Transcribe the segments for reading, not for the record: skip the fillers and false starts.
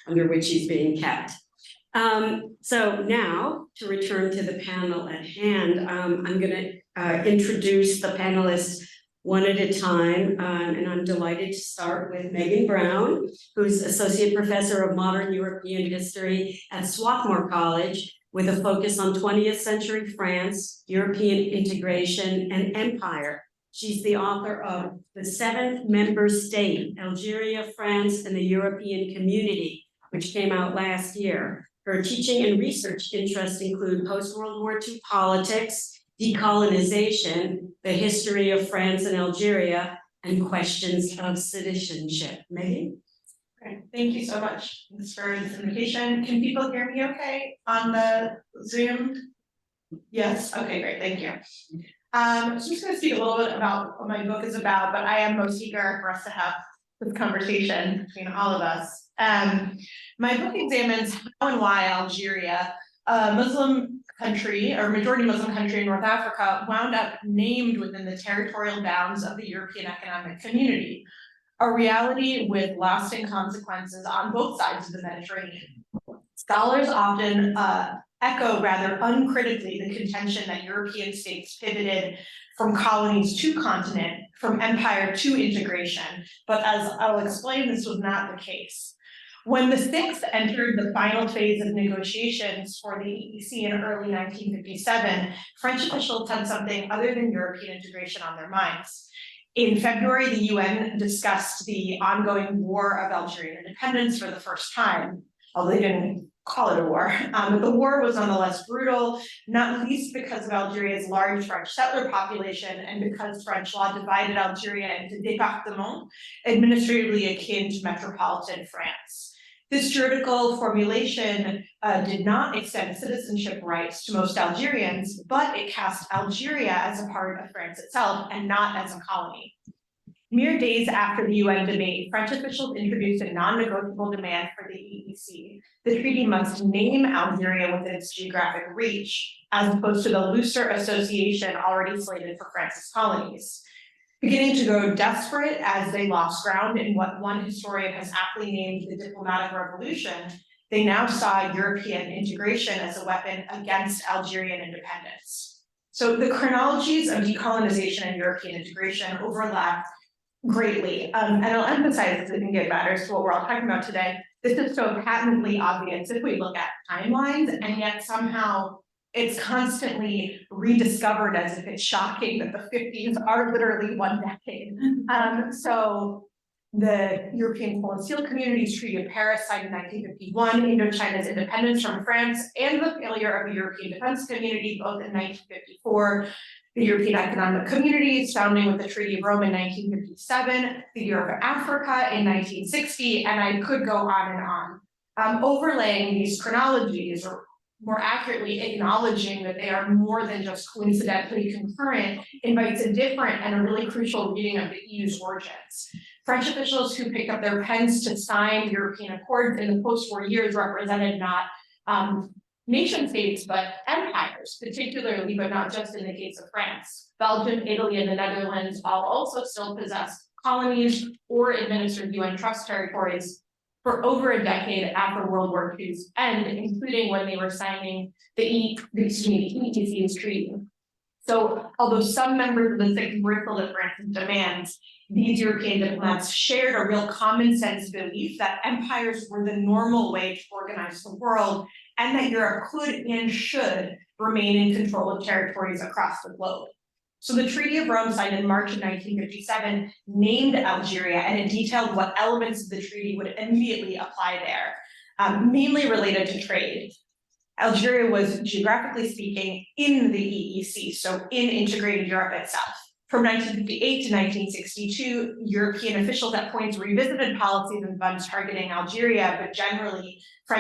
under which he's being kept. So now, to return to the panel at hand, I'm going to introduce the panelists one at a time, and I'm delighted to start with Megan Brown, who's Associate Professor of Modern European History at Swarthmore College, with a focus on 20th century France, European integration, and empire. She's the author of The Seventh Member State, Algeria, France, and the European Community, which came out last year. Her teaching and research interests include post-World War II politics, decolonization, the history of France and Algeria, and questions of citizenship. Megan? Great. Thank you so much for this invitation. Can people hear me okay on the Zoom? Yes, okay, great, thank you. So I'm just going to speak a little bit about what my book is about, but I am most eager for us to have this conversation between all of us. My book examines how and why Algeria, a Muslim country or majority Muslim country in North Africa, wound up named within the territorial bounds of the European Economic Community, a reality with lasting consequences on both sides of the Mediterranean. Scholars often echo rather uncritically the contention that European states pivoted from colonies to continent, from empire to integration, but as I'll explain, this was not the case. When the Sixth entered the final phase of negotiations for the EEC in early 1957, French officials had something other than European integration on their minds. In February, the UN discussed the ongoing war of Algerian independence for the first time, although they didn't call it a war. But the war was nonetheless brutal, not least because of Algeria's large French settler population and because French law divided Algeria into départements, administratively akin to metropolitan France. This juridical formulation did not extend citizenship rights to most Algerians, but it cast Algeria as a part of France itself and not as a colony. Mere days after the UN debate, French officials introduced a non-negotiable demand for the EEC. The treaty must name Algeria within its geographic reach, as opposed to the looser association already slated for France's colonies. Beginning to grow desperate as they lost ground in what one historian has aptly named the diplomatic revolution, they now saw European integration as a weapon against Algerian independence. So the chronologies of decolonization and European integration overlap greatly, and I'll emphasize this, I think it matters to what we're all talking about today. This is so patently obvious if we look at timelines, and yet somehow it's constantly rediscovered as if it's shocking that the 50s are literally one decade. So the European Coal and Steel Community's Treaty of Paris signed in 1951, Indochina's independence from France, and the failure of the European Defense Community, both in 1954, the European Economic Community's founding with the Treaty of Rome in 1957, the Year of Africa in 1960, and I could go on and on. Overlaying these chronologies, or more accurately acknowledging that they are more than just coincidentally concurrent, invites a different and a really crucial reading of the EU's origins. French officials who picked up their pens to sign European accords in the post-war years represented not nation states, but empires, particularly, but not just in the case of France. Belgium, Italy, and the Netherlands all also still possessed colonies or administered UN trust territories for over a decade after World War II's end, including when they were signing the EEC's treaty. So although some members of the Sixth bristled at France's demands, these European diplomats shared a real common sense belief that empires were the normal way to organize the world, and that Europe could and should remain in control of territories across the globe. So the Treaty of Rome, signed in March of 1957, named Algeria, and it detailed what elements of the treaty would immediately apply there, mainly related to trade. Algeria was, geographically speaking, in the EEC, so in integrated Europe itself. From 1958 to 1962, European officials at points revisited policies and funds targeting Algeria, but generally, the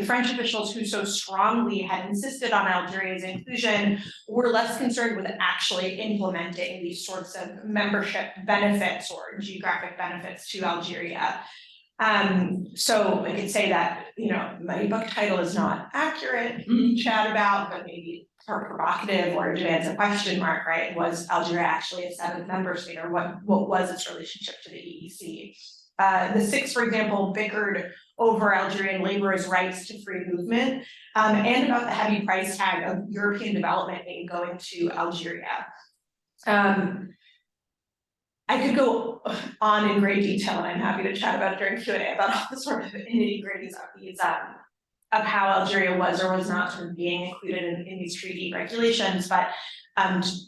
French officials who so strongly had insisted on Algeria's inclusion were less concerned with actually implementing these sorts of membership benefits or geographic benefits to Algeria. So I could say that, my book title is not accurate to chat about, but maybe provocative or demands a question mark, right? Was Algeria actually a seventh member state, or what was its relationship to the EEC? the six, for example, bickered over Algerian laborers' rights to free movement, and about the heavy price tag of European development aid going to Algeria. I could go on in great detail, and I'm happy to chat about it during Q&A about all the sort of nitty-gritties of these, of how Algeria was or was not sort of being included in these treaty regulations, but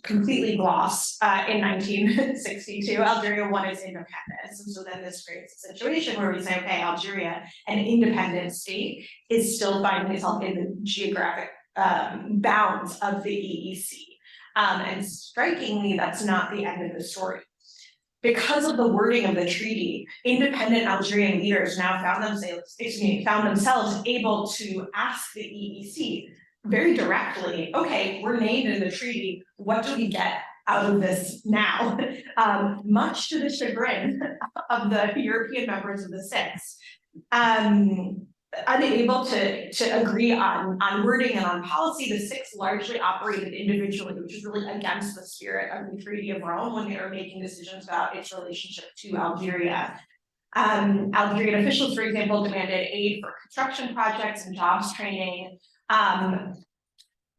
completely gloss. In 1962, Algeria won its independence, and so then this creates a situation where we say, okay, Algeria, an independent state, is still finding itself in the geographic bounds of the EEC. And strikingly, that's not the end of the story. Because of the wording of the treaty, independent Algerian leaders now found themselves able to ask the EEC very directly, okay, we're named in the treaty, what do we get out of this now? Much to the chagrin of the European members of the six. Unable to agree on wording and on policy, the six largely operated individually, which is really against the spirit of the Treaty of Rome when they were making decisions about its relationship to Algeria. Algerian officials, for example, demanded aid for construction projects and jobs training.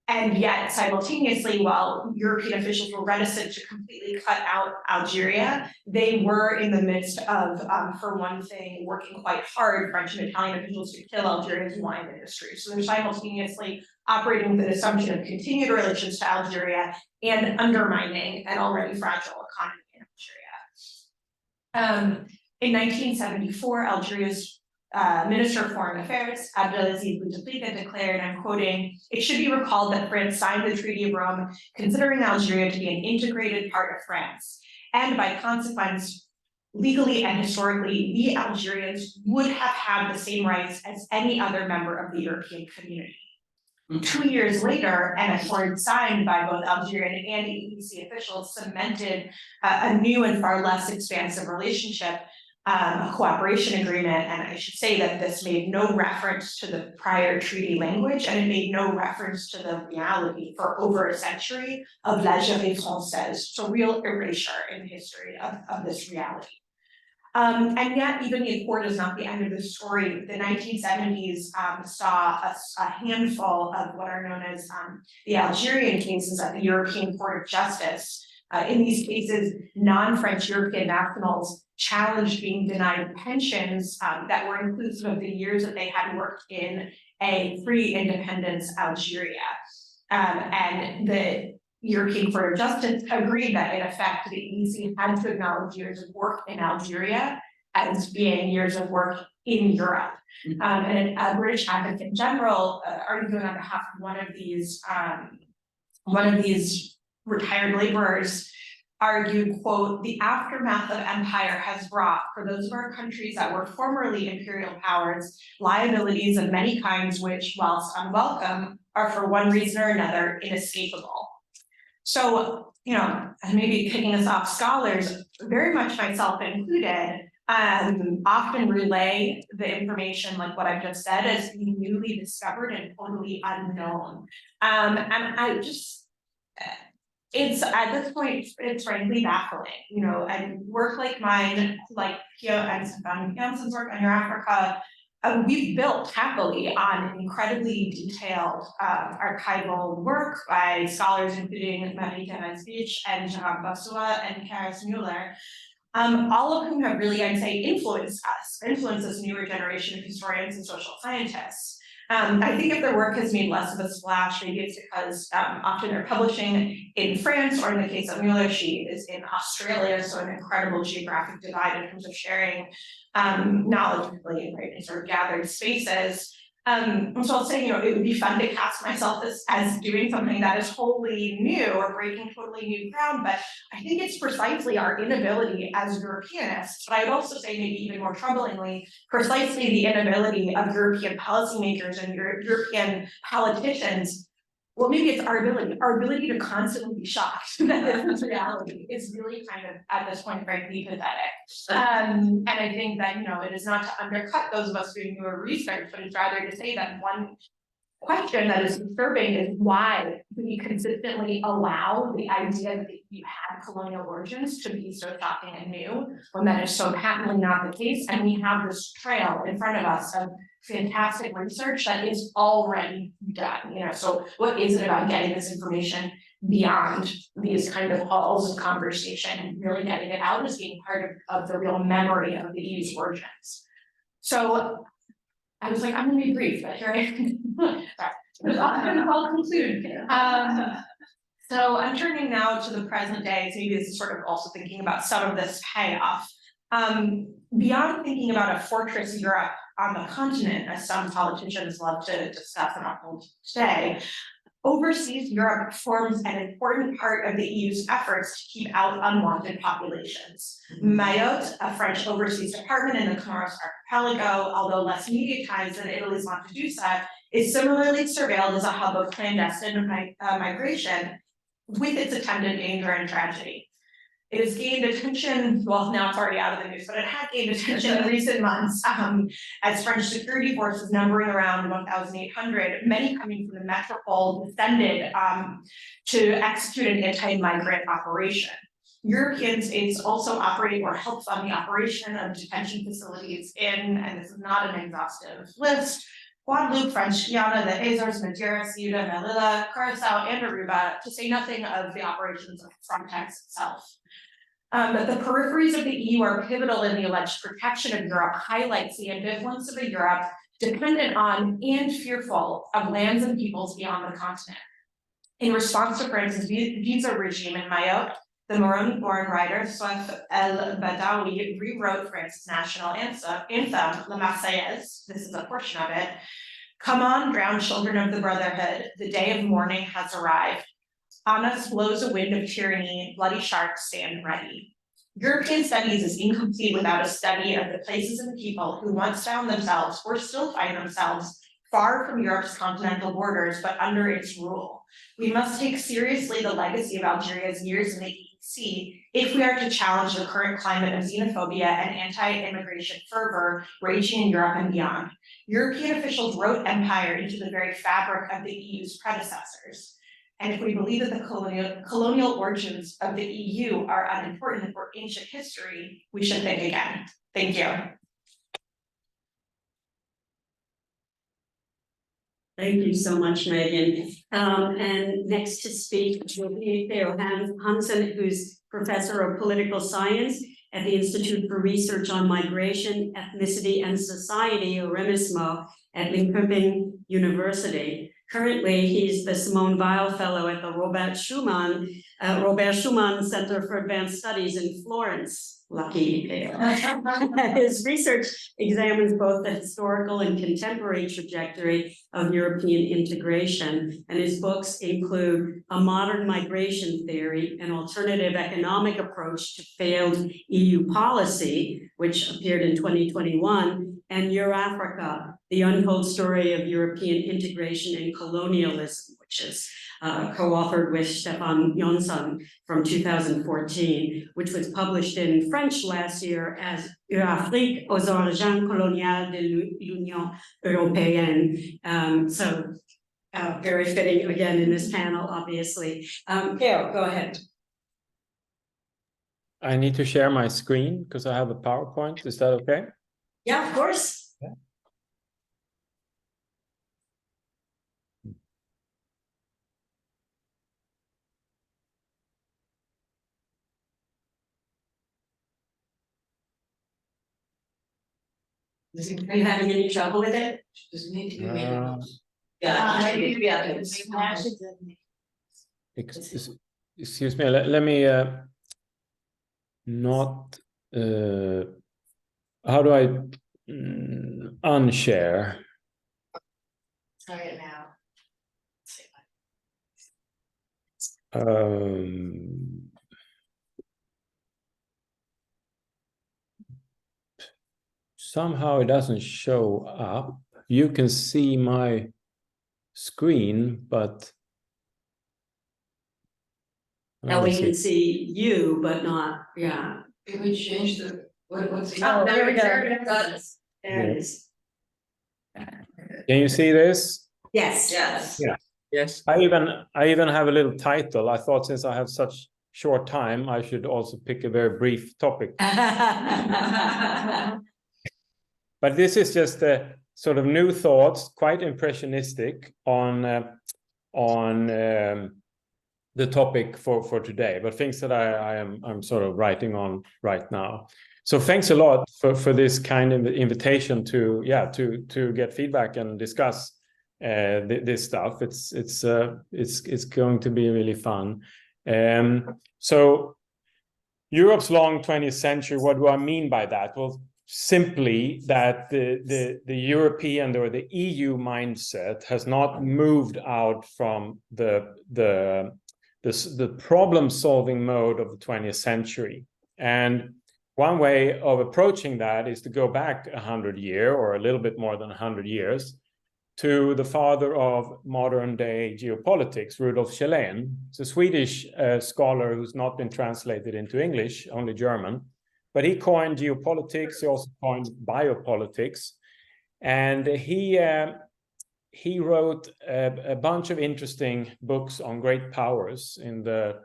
And yet, simultaneously, while European officials were reticent to completely cut out Algeria, they were in the midst of, for one thing, working quite hard, French and Italian officials, to kill Algeria's wine industry. So they're simultaneously operating with an assumption of continued relations to Algeria and undermining an already fragile economy in Algeria. In 1974, Algeria's Minister of Foreign Affairs, Abdelaziz Bouteflika, declared, I'm quoting, "It should be recalled that France signed the Treaty of Rome, considering Algeria to be an integrated part of France, and by consequence, legally and historically, we Algerians would have had the same rights as any other member of the European community." 2 years later, an accord signed by both Algerian and EEC officials cemented a new and far less expansive relationship, a cooperation agreement, and I should say that this made no reference to the prior treaty language, and it made no reference to the reality for over a century of l'Algérie française, so real erasure in the history of this reality. And yet, even the accord is not the end of the story. The 1970s saw a handful of what are known as the Algerian cases at the European Court of Justice. In these cases, non-French European nationals challenged being denied pensions that were inclusive of the years that they had worked in a pre-independence Algeria. And the European Court of Justice agreed that, in effect, the EEC had to acknowledge years of work in Algeria as being years of work in Europe. And a British Advocate General arguing on behalf of one of these retired laborers argued, quote, "The aftermath of empire has brought, for those of our countries that were formerly imperial powers, liabilities of many kinds which, whilst unwelcome, are for one reason or another inescapable." So, maybe kicking us off, scholars, very much myself included, often relay the information like what I've just said as being newly discovered and totally unknown. And I just, it's at this point, it's frankly baffling, and work like mine, like Pio and Stefan Jansen's work on Your Africa, we've built happily on incredibly detailed archival work by scholars including Marie-Thérèse Bitsch and Jérôme Bossuet and Karis Mueller, all of whom have really, I'd say, influenced this newer generation of historians and social scientists. I think if their work has made less of a splash, maybe it's because often they're publishing in France, or in the case of Mueller, she is in Australia, so an incredible geographic divide in terms of sharing knowledge, really, right, in sort of gathered spaces. And so I'll say, it would be fun to cast myself as doing something that is wholly new or breaking totally new ground, but I think it's precisely our inability as Europeanists, but I would also say maybe even more troublingly, precisely the inability of European policymakers and European politicians. Well, maybe it's our ability to constantly be shocked that this is reality is really kind of, at this point, frankly, pathetic. And I think that, it is not to undercut those of us doing newer research, but it's rather to say that one question that is disturbing is why we consistently allow the idea that you had colonial origins to be so shocking and new, when that is so patently not the case, and we have this trail in front of us of fantastic research that is already done, you know, so what is it about getting this information beyond these kind of halls of conversation and really getting it out as being part of the real memory of the EU's origins? So I was like, I'm gonna be brief, but here I am. I'll conclude. So I'm turning now to the present day, so maybe this is sort of also thinking about some of this payoff. Beyond thinking about a fortress Europe on the continent, as some politicians love to discuss and uphold today, overseas Europe forms an important part of the EU's efforts to keep out unwanted populations. Mayotte, a French overseas department in the Comoros archipelago, although less mediatized than Italy's Lampedusa, is similarly surveilled as a hub of clandestine migration with its attendant danger and tragedy. It has gained attention, well, now it's already out of the news, but it had gained attention in recent months as French security forces numbering around 1,800, many coming from the metropole, descended to execute an anti-migrant operation. European states also operate or help fund the operation of detention facilities in, and this is not an exhaustive list, Guadeloupe, French Guiana, the Azores, Madeira, Ceuta, Melilla, Curacao, and Aruba, to say nothing of the operations of Frontex itself. The peripheries of the EU are pivotal in the alleged protection of Europe, highlights the ambivalence of a Europe dependent on and fearful of lands and peoples beyond the continent. In response to France's visa regime in Mayotte, the Moroni-born writer Souef El Badawi rewrote France's national anthem, La Marseillaise. This is a portion of it. Come on, drowned children of the brotherhood, the day of mourning has arrived. On us blows a wind of tyranny, bloody sharks stand ready. European studies is incomplete without a study of the places and people who once found themselves or still find themselves far from Europe's continental borders, but under its rule. We must take seriously the legacy of Algeria's years in the EEC if we are to challenge the current climate of xenophobia and anti-immigration fervor raging in Europe and beyond. European officials wrote empire into the very fabric of the EU's predecessors. And if we believe that the colonial origins of the EU are unimportant for ancient history, we should think again. Thank you. Thank you so much, Megan. And next to speak will be Theo Hansen, who's Professor of Political Science at the Institute for Research on Migration, Ethnicity and Society, or REMISMO, at Linköping University. Currently, he's the Simone Weil Fellow at the Robert Schumann Center for Advanced Studies in Florence. Lucky Theo. His research examines both the historical and contemporary trajectory of European integration, and his books include A Modern Migration Theory, an alternative economic approach to failed EU policy, which appeared in 2021, and Eurafrica, the untold story of European integration and colonialism, which is co-authored with Stefan Jonsson from 2014, which was published in French last year as Eurafrique aux origines coloniales de l'Union européenne. Very fitting again in this panel, obviously. Theo, go ahead. I need to share my screen because I have a PowerPoint. Is that okay? Yeah, of course. Yeah. Are you having any trouble with it? Excuse me, let me not how do I unshare? Try it now. Somehow it doesn't show up. You can see my screen, but Now we can see you, but not, yeah. Can we change the, what's the? Oh, there we go. There it There it is. can you see this? Yes. Yes. Yeah. Yes. I even have a little title. I thought since I have such short time, I should also pick a very brief topic. But this is just a sort of new thoughts, quite impressionistic on the topic for today, but things that I'm sort of writing on right now. So thanks a lot for this kind of invitation to get feedback and discuss this stuff. It's going to be really fun. So Europe's long 20th century, what do I mean by that? Well, simply that the European or the EU mindset has not moved out from the problem-solving mode of the 20th century. And one way of approaching that is to go back 100 years or a little bit more than 100 years to the father of modern-day geopolitics, Rudolf Kjellén. It's a Swedish scholar who's not been translated into English, only German. But he coined geopolitics. He also coined biopolitics. And he wrote a bunch of interesting books on great powers in the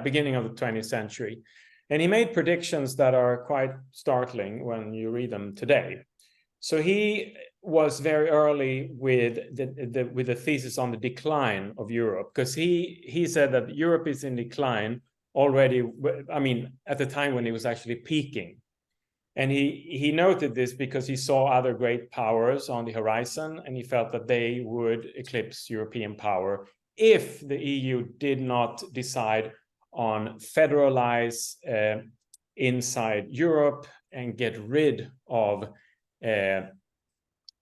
beginning of the 20th century. And he made predictions that are quite startling when you read them today. So he was very early with the thesis on the decline of Europe, because he said that Europe is in decline already, I mean, at the time when it was actually peaking. And he noted this because he saw other great powers on the horizon, and he felt that they would eclipse European power if the EU did not decide on federalize inside Europe and get rid of their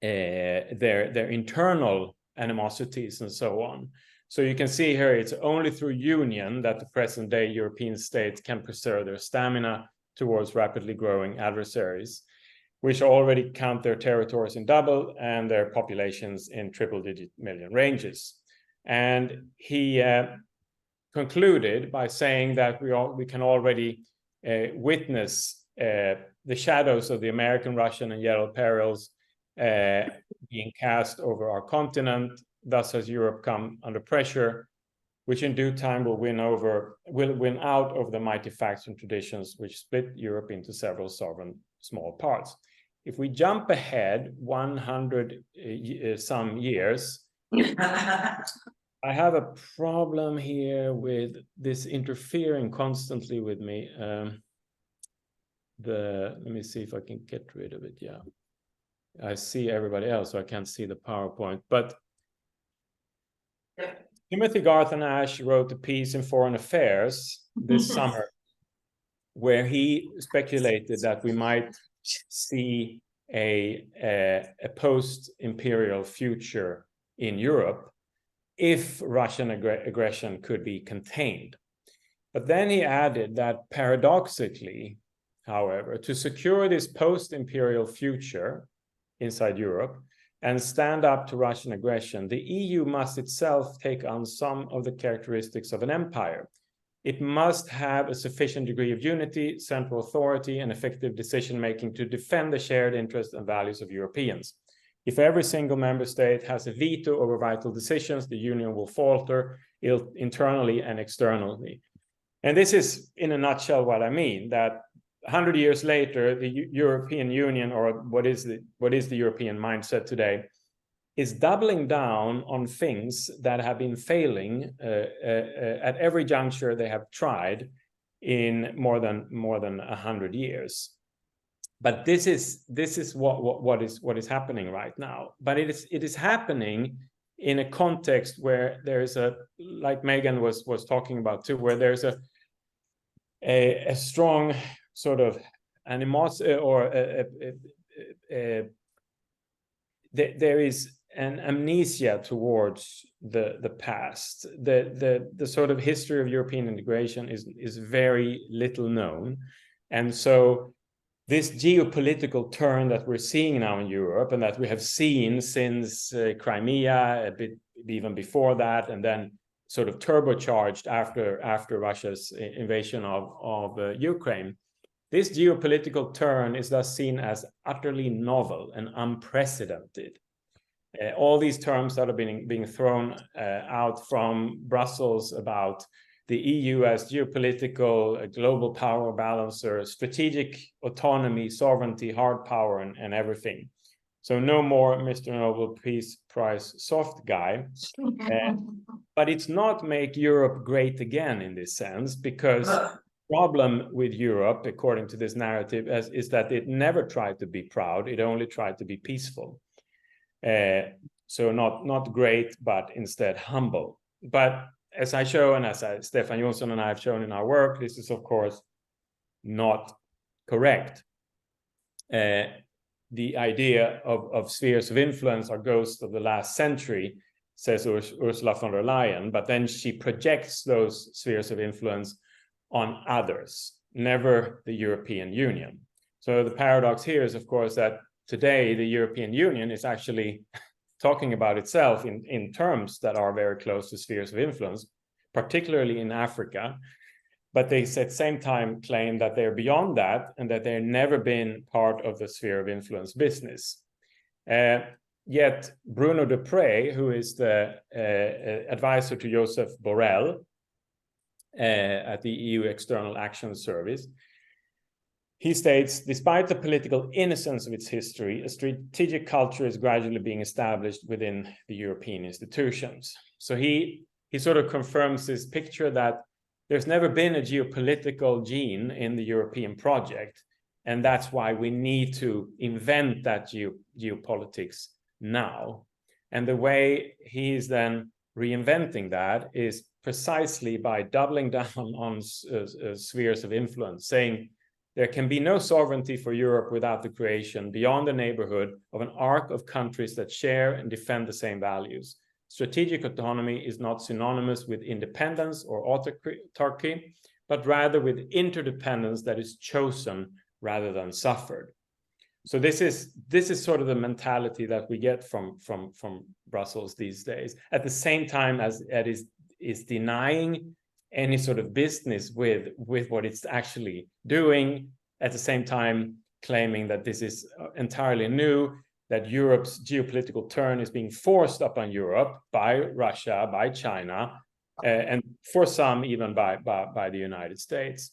internal animosities and so on. So you can see here, it's only through union that the present day European states can preserve their stamina towards rapidly growing adversaries, which already count their territories in double and their populations in triple-digit million ranges. And he concluded by saying that we can already witness the shadows of the American, Russian, and Yellow perils being cast over our continent. Thus has Europe come under pressure, which in due time will win out over the mighty facts and traditions which split Europe into several sovereign small parts. If we jump ahead 100 some years, I have a problem here with this interfering constantly with me. Let me see if I can get rid of it. Yeah, I see everybody else, so I can't see the PowerPoint. But Timothy Garth and Ash wrote a piece in Foreign Affairs this summer, where he speculated that we might see a post-imperial future in Europe if Russian aggression could be contained. But then he added that paradoxically, however, to secure this post-imperial future inside Europe and stand up to Russian aggression, the EU must itself take on some of the characteristics of an empire. It must have a sufficient degree of unity, central authority, and effective decision-making to defend the shared interests and values of Europeans. If every single member state has a veto over vital decisions, the union will falter internally and externally. And this is, in a nutshell, what I mean, that 100 years later, the European Union, or what is the European mindset today, is doubling down on things that have been failing at every juncture they have tried in more than 100 years. But this is what is happening right now. But it is happening in a context where there is like Megan was talking about too, where there's a strong sort of animosity, or there is an amnesia towards the past. The sort of history of European integration is very little known, and so this geopolitical turn that we're seeing now in Europe, and that we have seen since Crimea, a bit even before that, and then sort of turbocharged after Russia's invasion of Ukraine. This geopolitical turn is thus seen as utterly novel and unprecedented. All these terms that are being thrown out from Brussels about the EU as geopolitical, global power balancer, strategic autonomy, sovereignty, hard power, and everything. So no more Mr. Nobel Peace Prize soft guy. But it's not make Europe great again in this sense, because the problem with Europe, according to this narrative, is that it never tried to be proud. It only tried to be peaceful. So not great, but instead humble. But as I show, and as Stefan Jonsson and I have shown in our work, this is of course not correct. The idea of spheres of influence are ghosts of the last century, says Ursula von der Leyen, but then she projects those spheres of influence on others, never the European Union. So the paradox here is, of course, that today the European Union is actually talking about itself in terms that are very close to spheres of influence, particularly in Africa. But they at the same time claim that they're beyond that and that they've never been part of the sphere of influence business. Yet Bruno Dupré, who is the advisor to Joseph Borrell at the EU External Action Service, he states, despite the political innocence of its history, a strategic culture is gradually being established within the European institutions. So he sort of confirms this picture that there's never been a geopolitical gene in the European project, and that's why we need to invent that geopolitics now. And the way he is then reinventing that is precisely by doubling down on spheres of influence, saying there can be no sovereignty for Europe without the creation beyond the neighborhood of an arc of countries that share and defend the same values. Strategic autonomy is not synonymous with independence or autarky, but rather with interdependence that is chosen rather than suffered. So this is sort of the mentality that we get from Brussels these days. At the same time as it is denying any sort of business with what it's actually doing, at the same time claiming that this is entirely new, that Europe's geopolitical turn is being forced upon Europe by Russia, by China, and for some even by the United States.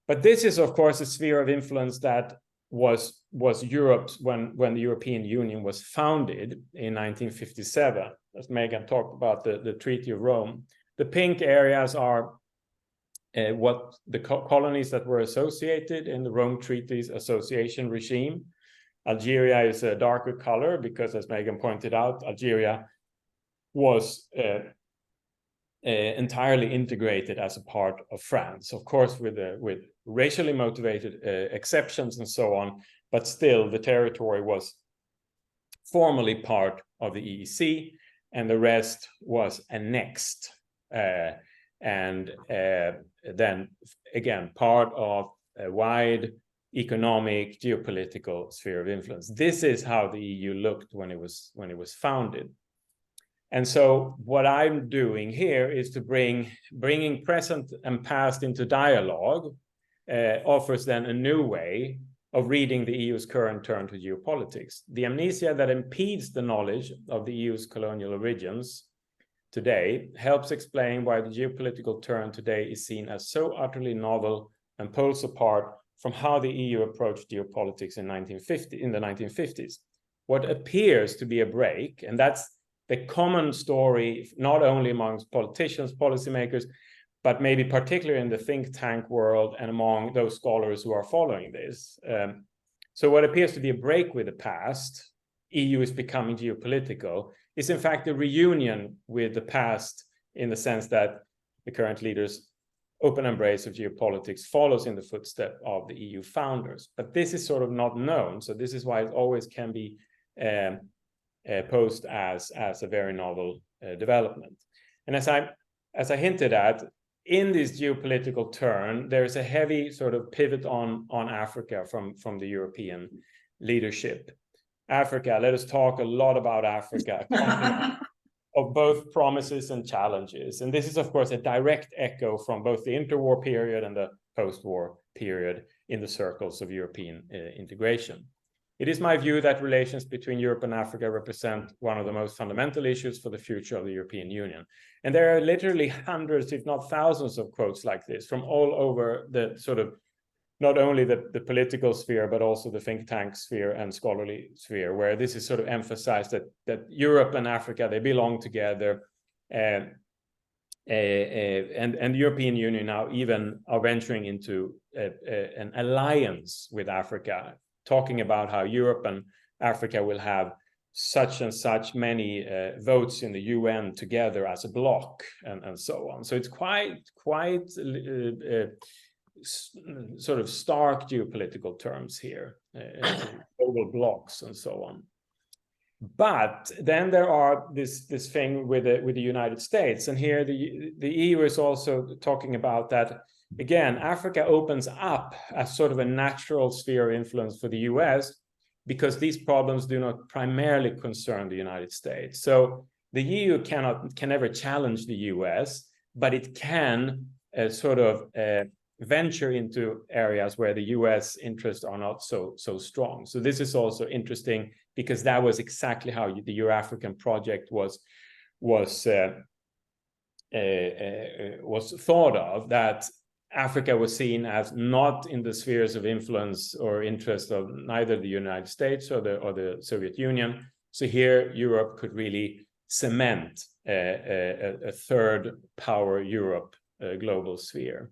But this is, of course, a sphere of influence that was Europe's when the European Union was founded in 1957. As Megan talked about the Treaty of Rome. The pink areas are what the colonies that were associated in the Rome Treaties Association regime. Algeria is a darker color because, as Megan pointed out, Algeria was entirely integrated as a part of France, of course, with racially motivated exceptions and so on, but still the territory was formally part of the EEC, and the rest was annexed, and then again part of a wide economic, geopolitical sphere of influence. This is how the EU looked when it was founded. And so what I'm doing here is to bringing present and past into dialogue, offers then a new way of reading the EU's current turn to geopolitics. The amnesia that impedes the knowledge of the EU's colonial origins today helps explain why the geopolitical turn today is seen as so utterly novel and poles apart from how the EU approached geopolitics in the 1950s. What appears to be a break, and that's the common story, not only amongst politicians, policymakers, but maybe particularly in the think tank world and among those scholars who are following this. So what appears to be a break with the past, EU is becoming geopolitical, is in fact a reunion with the past, in the sense that the current leaders' open embrace of geopolitics follows in the footsteps of the EU founders. But this is sort of not known, so this is why it always can be posed as a very novel development. And as I hinted at, in this geopolitical turn, there is a heavy sort of pivot on Africa from the European leadership. Africa, let us talk a lot about Africa, of both promises and challenges. And this is, of course, a direct echo from both the interwar period and the post-war period in the circles of European integration. It is my view that relations between Europe and Africa represent one of the most fundamental issues for the future of the European Union. And there are literally hundreds, if not thousands, of quotes like this from all over the sort of, not only the political sphere, but also the think tank sphere and scholarly sphere, where this is sort of emphasized that Europe and Africa, they belong together. And the European Union now even are venturing into an alliance with Africa, talking about how Europe and Africa will have such and such many votes in the UN together as a bloc, and so on. So it's quite sort of stark geopolitical terms here, global blocs and so on. But then there are this thing with the United States, and here the EU is also talking about that. Again, Africa opens up as sort of a natural sphere of influence for the US, because these problems do not primarily concern the United States. So the EU can never challenge the US, but it can sort of venture into areas where the US interests are not so strong. So this is also interesting, because that was exactly how the Euro-African project was thought of, that Africa was seen as not in the spheres of influence or interest of neither the United States or the Soviet Union. So here Europe could really cement a third power Europe global sphere.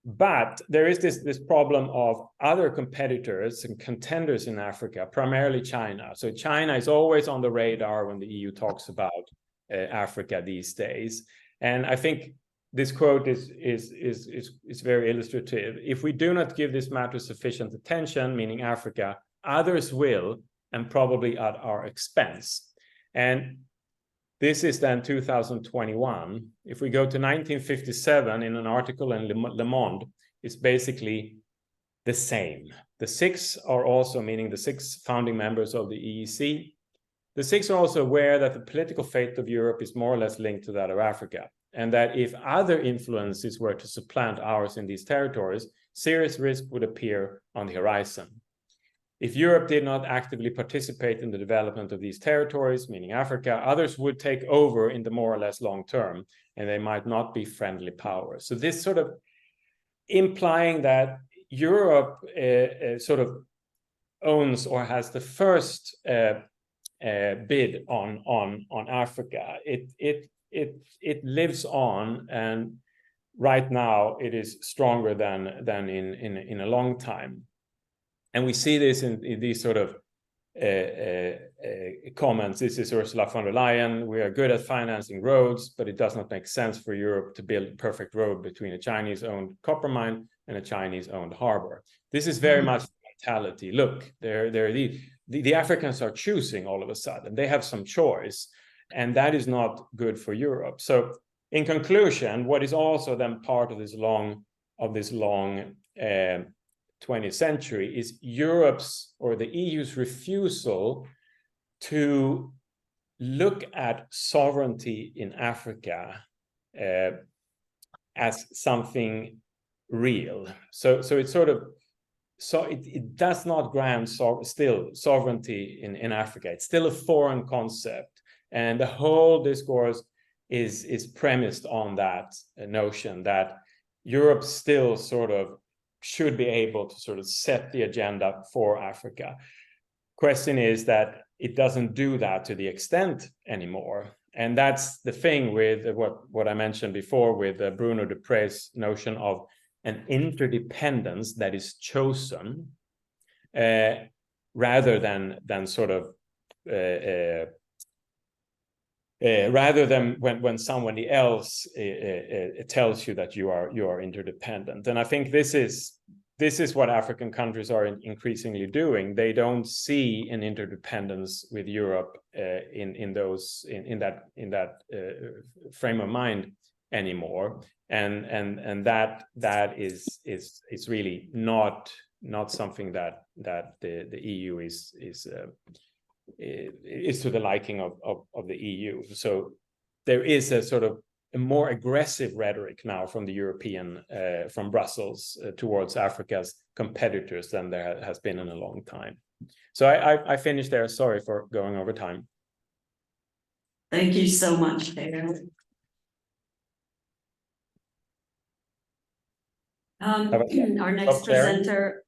But there is this problem of other competitors and contenders in Africa, primarily China. So China is always on the radar when the EU talks about Africa these days. And I think this quote is very illustrative. If we do not give this matter sufficient attention, meaning Africa, others will, and probably at our expense. And this is then 2021. If we go to 1957 in an article in Le Monde, it's basically the same. The six are also, meaning the six founding members of the EEC, the six are also aware that the political fate of Europe is more or less linked to that of Africa, and that if other influences were to supplant ours in these territories, serious risk would appear on the horizon. If Europe did not actively participate in the development of these territories, meaning Africa, others would take over in the more or less long term, and they might not be friendly powers. So this sort of implying that Europe sort of owns or has the first bid on Africa. It lives on, and right now it is stronger than in a long time. And we see this in these sort of comments. This is Ursula von der Leyen. We are good at financing roads, but it does not make sense for Europe to build a perfect road between a Chinese-owned copper mine and a Chinese-owned harbor. This is very much the mentality. Look, the Africans are choosing all of a sudden. They have some choice, and that is not good for Europe. So in conclusion, what is also then part of this long 20th century is Europe's or the EU's refusal to look at sovereignty in Africa as something real. So it's sort of, so it does not grant still sovereignty in Africa. It's still a foreign concept, and the whole discourse is premised on that notion that Europe still sort of should be able to sort of set the agenda for Africa. Question is that it doesn't do that to the extent anymore. And that's the thing with what I mentioned before with Bruno Dupre's notion of an interdependence that is chosen rather than sort of rather than when somebody else tells you that you are interdependent. And I think this is what African countries are increasingly doing. They don't see an interdependence with Europe in that frame of mind anymore, and that is really not something that the EU is to the liking of the EU. So there is a sort of a more aggressive rhetoric now from the European, from Brussels towards Africa's competitors than there has been in a long time. So I finished there. Sorry for going over time. Thank you so much, Peter. Our next presenter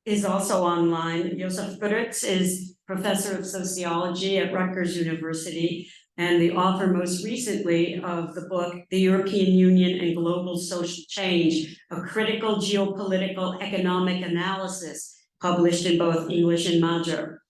is also online. Joseph Goedertz is professor of sociology at Rutgers University and the author most recently of the book, The European Union and Global Social Change, a critical geopolitical economic analysis, published in both English and Magyar.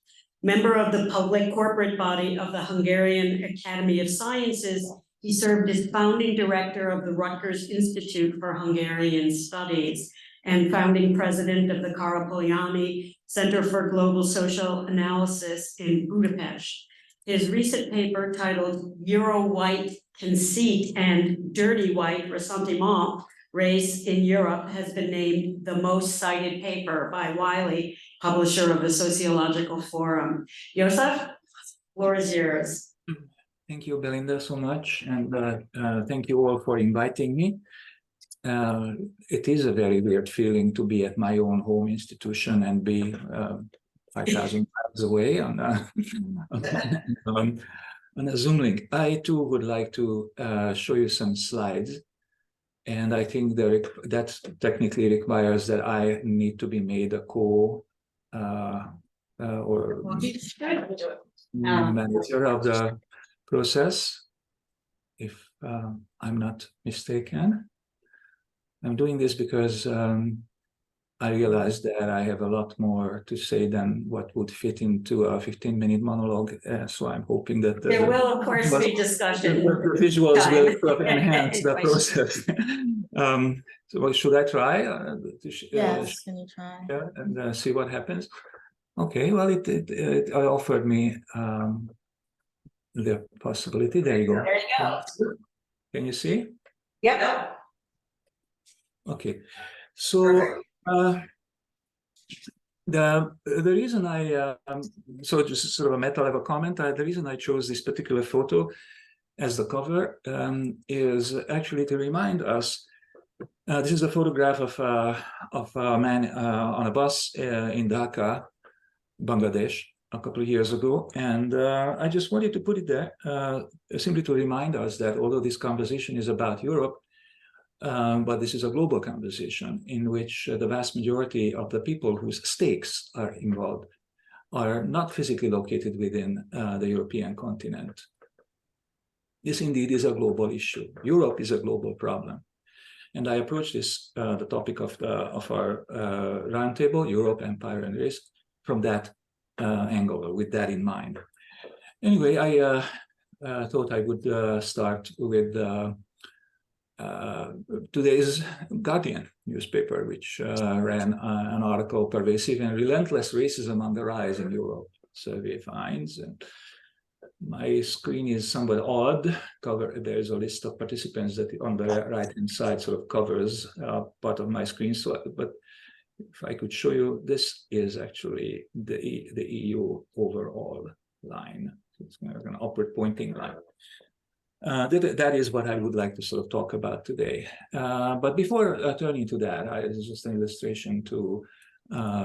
Member of the public corporate body of the Hungarian Academy of Sciences, he served as founding director of the Rutgers Institute for Hungarian Studies and founding president of the Karapolyani Center for Global Social Analysis in Budapest. His recent paper titled Euro-White Conceit and Dirty White Ressentiment, Race in Europe, has been named the most cited paper by Wiley, publisher of the Sociological Forum. Joseph, floor is yours. Thank you, Belinda, so much, and thank you all for inviting me. It is a very weird feeling to be at my own home institution and be 5,000 miles away on a Zoom link. I too would like to show you some slides, and I think that technically requires that I need to be made a manager of the process, if I'm not mistaken. I'm doing this because I realized that I have a lot more to say than what would fit into a 15-minute monologue. So I'm hoping that There will, of course, be discussion. the visuals will sort of enhance the process. So should I try? Yes, can you try? And see what happens? Okay, well, it offered me the possibility. There you go. There you go. Can you see? Yep. Okay, so the reason I so just sort of a meta level comment. The reason I chose this particular photo as the cover is actually to remind us. This is a photograph of a man on a bus in Dhaka, Bangladesh, a couple of years ago, and I just wanted to put it there simply to remind us that although this conversation is about Europe, but this is a global conversation in which the vast majority of the people whose stakes are involved are not physically located within the European continent. This indeed is a global issue. Europe is a global problem. And I approach this, the topic of our roundtable, Europe, Empire, and Risk, from that angle, with that in mind. Anyway, I thought I would start with today's Guardian newspaper, which ran an article, Pervasive and Relentless Racism on the Rise in Europe, survey finds. And my screen is somewhat odd. There's a list of participants that on the right-hand side sort of covers part of my screen. So, but if I could show you, this is actually the EU overall line. It's kind of an upward pointing line. That is what I would like to sort of talk about today. But before turning to that, it's just an illustration to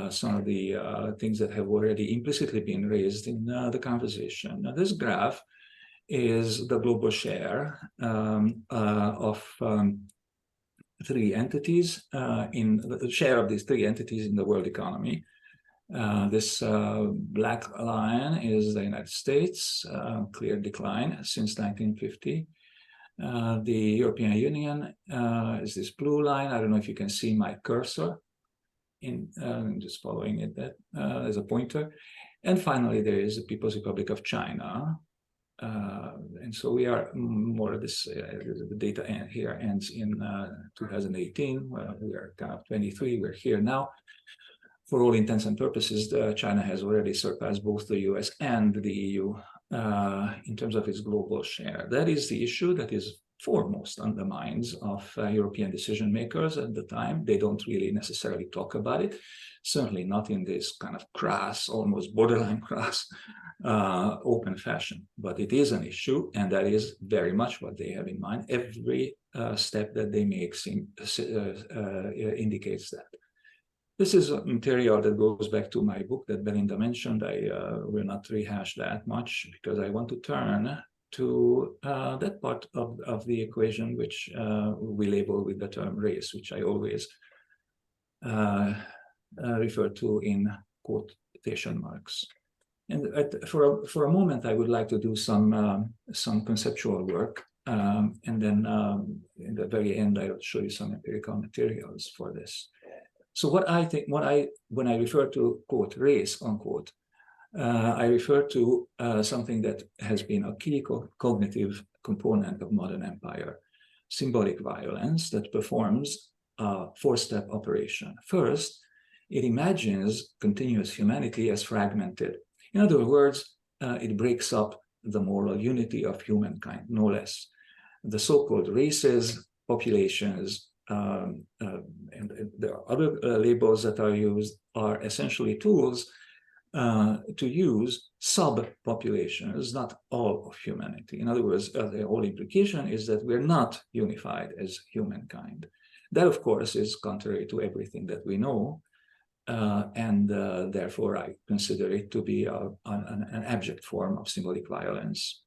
some of the things that have already implicitly been raised in the conversation. Now, this graph is the global share of three entities in the share of these three entities in the world economy. This black line is the United States, clear decline since 1950. The European Union is this blue line. I don't know if you can see my cursor. I'm just following it as a pointer. And finally, there is the People's Republic of China. And so we are more of this, the data here ends in 2018. We are kind of 23, we're here now. For all intents and purposes, China has already surpassed both the US and the EU in terms of its global share. That is the issue that is foremost on the minds of European decision makers at the time. They don't really necessarily talk about it, certainly not in this kind of crass, almost borderline crass open fashion, but it is an issue, and that is very much what they have in mind. Every step that they make indicates that. This is a material that goes back to my book that Belinda mentioned. I will not rehash that much because I want to turn to that part of the equation which we label with the term race, which I always refer to in quotation marks. And for a moment, I would like to do some conceptual work, and then in the very end, I will show you some empirical materials for this. So what I think, when I refer to quote race unquote, I refer to something that has been a key cognitive component of modern empire: symbolic violence that performs a four-step operation. First, it imagines continuous humanity as fragmented. In other words, it breaks up the moral unity of humankind, no less. The so-called races, populations, and there are other labels that are used, are essentially tools to use sub-populations, not all of humanity. In other words, the whole implication is that we're not unified as humankind. That, of course, is contrary to everything that we know, and therefore I consider it to be an abject form of symbolic violence.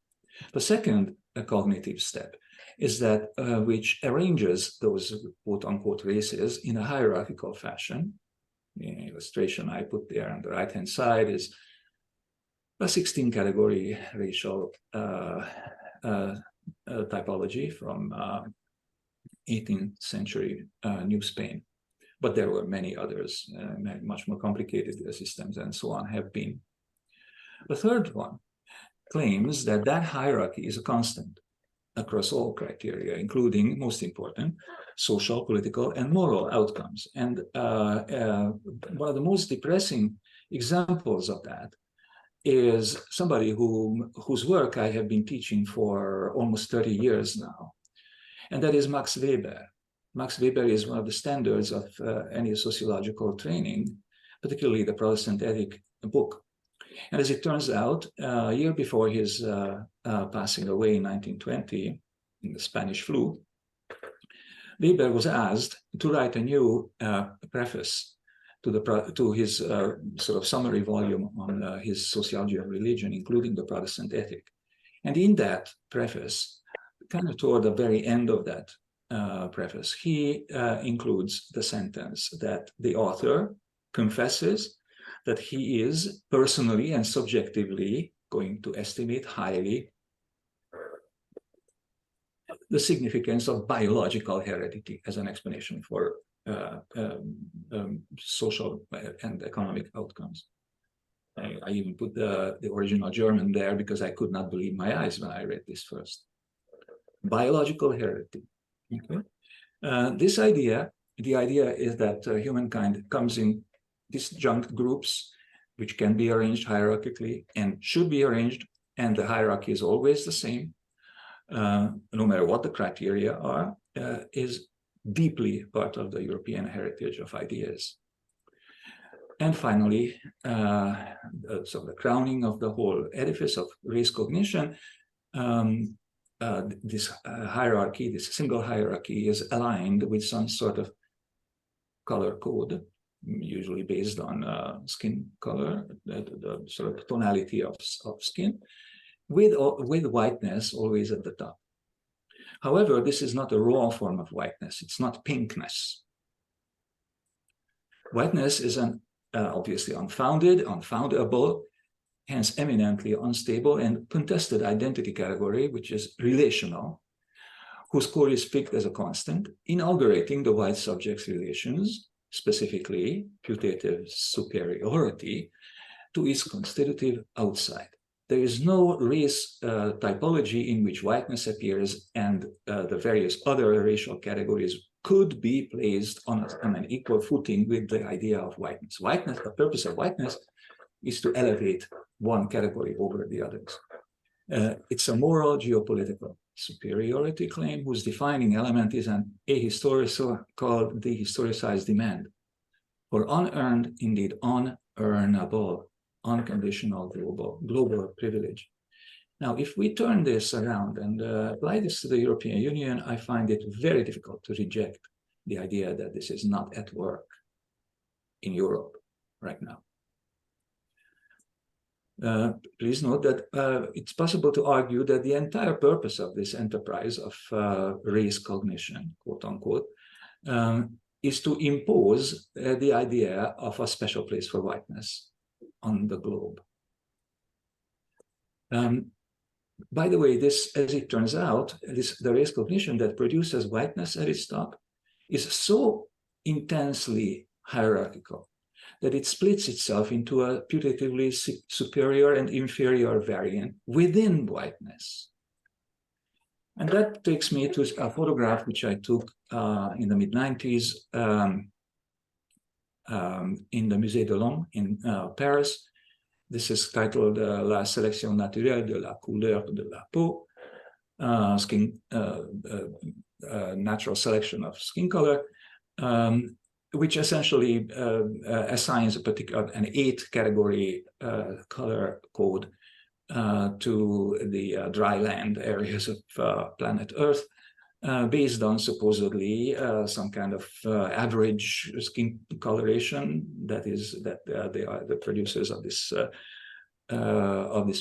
The second cognitive step is that which arranges those quote-unquote races in a hierarchical fashion. The illustration I put there on the right-hand side is a 16-category racial typology from 18th century New Spain. But there were many others, much more complicated systems and so on have been. The third one claims that that hierarchy is a constant across all criteria, including, most important, social, political, and moral outcomes. And one of the most depressing examples of that is somebody whose work I have been teaching for almost 30 years now, and that is Max Weber. Max Weber is one of the standards of any sociological training, particularly the Protestant Ethic book. And as it turns out, a year before his passing away in 1920, in the Spanish flu, Weber was asked to write a new preface to his sort of summary volume on his sociology of religion, including the Protestant Ethic. And in that preface, kind of toward the very end of that preface, he includes the sentence that the author confesses that he is personally and subjectively going to estimate highly the significance of biological heredity as an explanation for social and economic outcomes. I even put the original German there because I could not believe my eyes when I read this first. Biological heredity. Okay. This idea, the idea is that humankind comes in disjunct groups, which can be arranged hierarchically and should be arranged, and the hierarchy is always the same, no matter what the criteria are, is deeply part of the European heritage of ideas. And finally, so the crowning of the whole edifice of race cognition, this hierarchy, this single hierarchy, is aligned with some sort of color code, usually based on skin color, the sort of tonality of skin, with whiteness always at the top. However, this is not a raw form of whiteness. It's not pinkness. Whiteness is an obviously unfounded, unfoundable, hence eminently unstable and contested identity category, which is relational, whose core is picked as a constant, inaugurating the white subject's relations, specifically putative superiority, to its constitutive outside. There is no race typology in which whiteness appears and the various other racial categories could be placed on an equal footing with the idea of whiteness. Whiteness, the purpose of whiteness is to elevate one category over the others. It's a moral geopolitical superiority claim whose defining element is an ahistorical called the historicized demand for unearned, indeed unearnable unconditional global privilege. Now, if we turn this around and apply this to the European Union, I find it very difficult to reject the idea that this is not at work in Europe right now. Please note that it's possible to argue that the entire purpose of this enterprise of race cognition, quote unquote, is to impose the idea of a special place for whiteness on the globe. By the way, this, as it turns out, the race cognition that produces whiteness at its top is so intensely hierarchical that it splits itself into a putatively superior and inferior variant within whiteness. And that takes me to a photograph which I took in the mid-90s in the Musée de l'Homme in Paris. This is titled La sélection naturelle de la couleur de la peau, natural selection of skin color, which essentially assigns a particular, an 8-category color code to the dry land areas of planet Earth, based on supposedly some kind of average skin coloration that they are the producers of this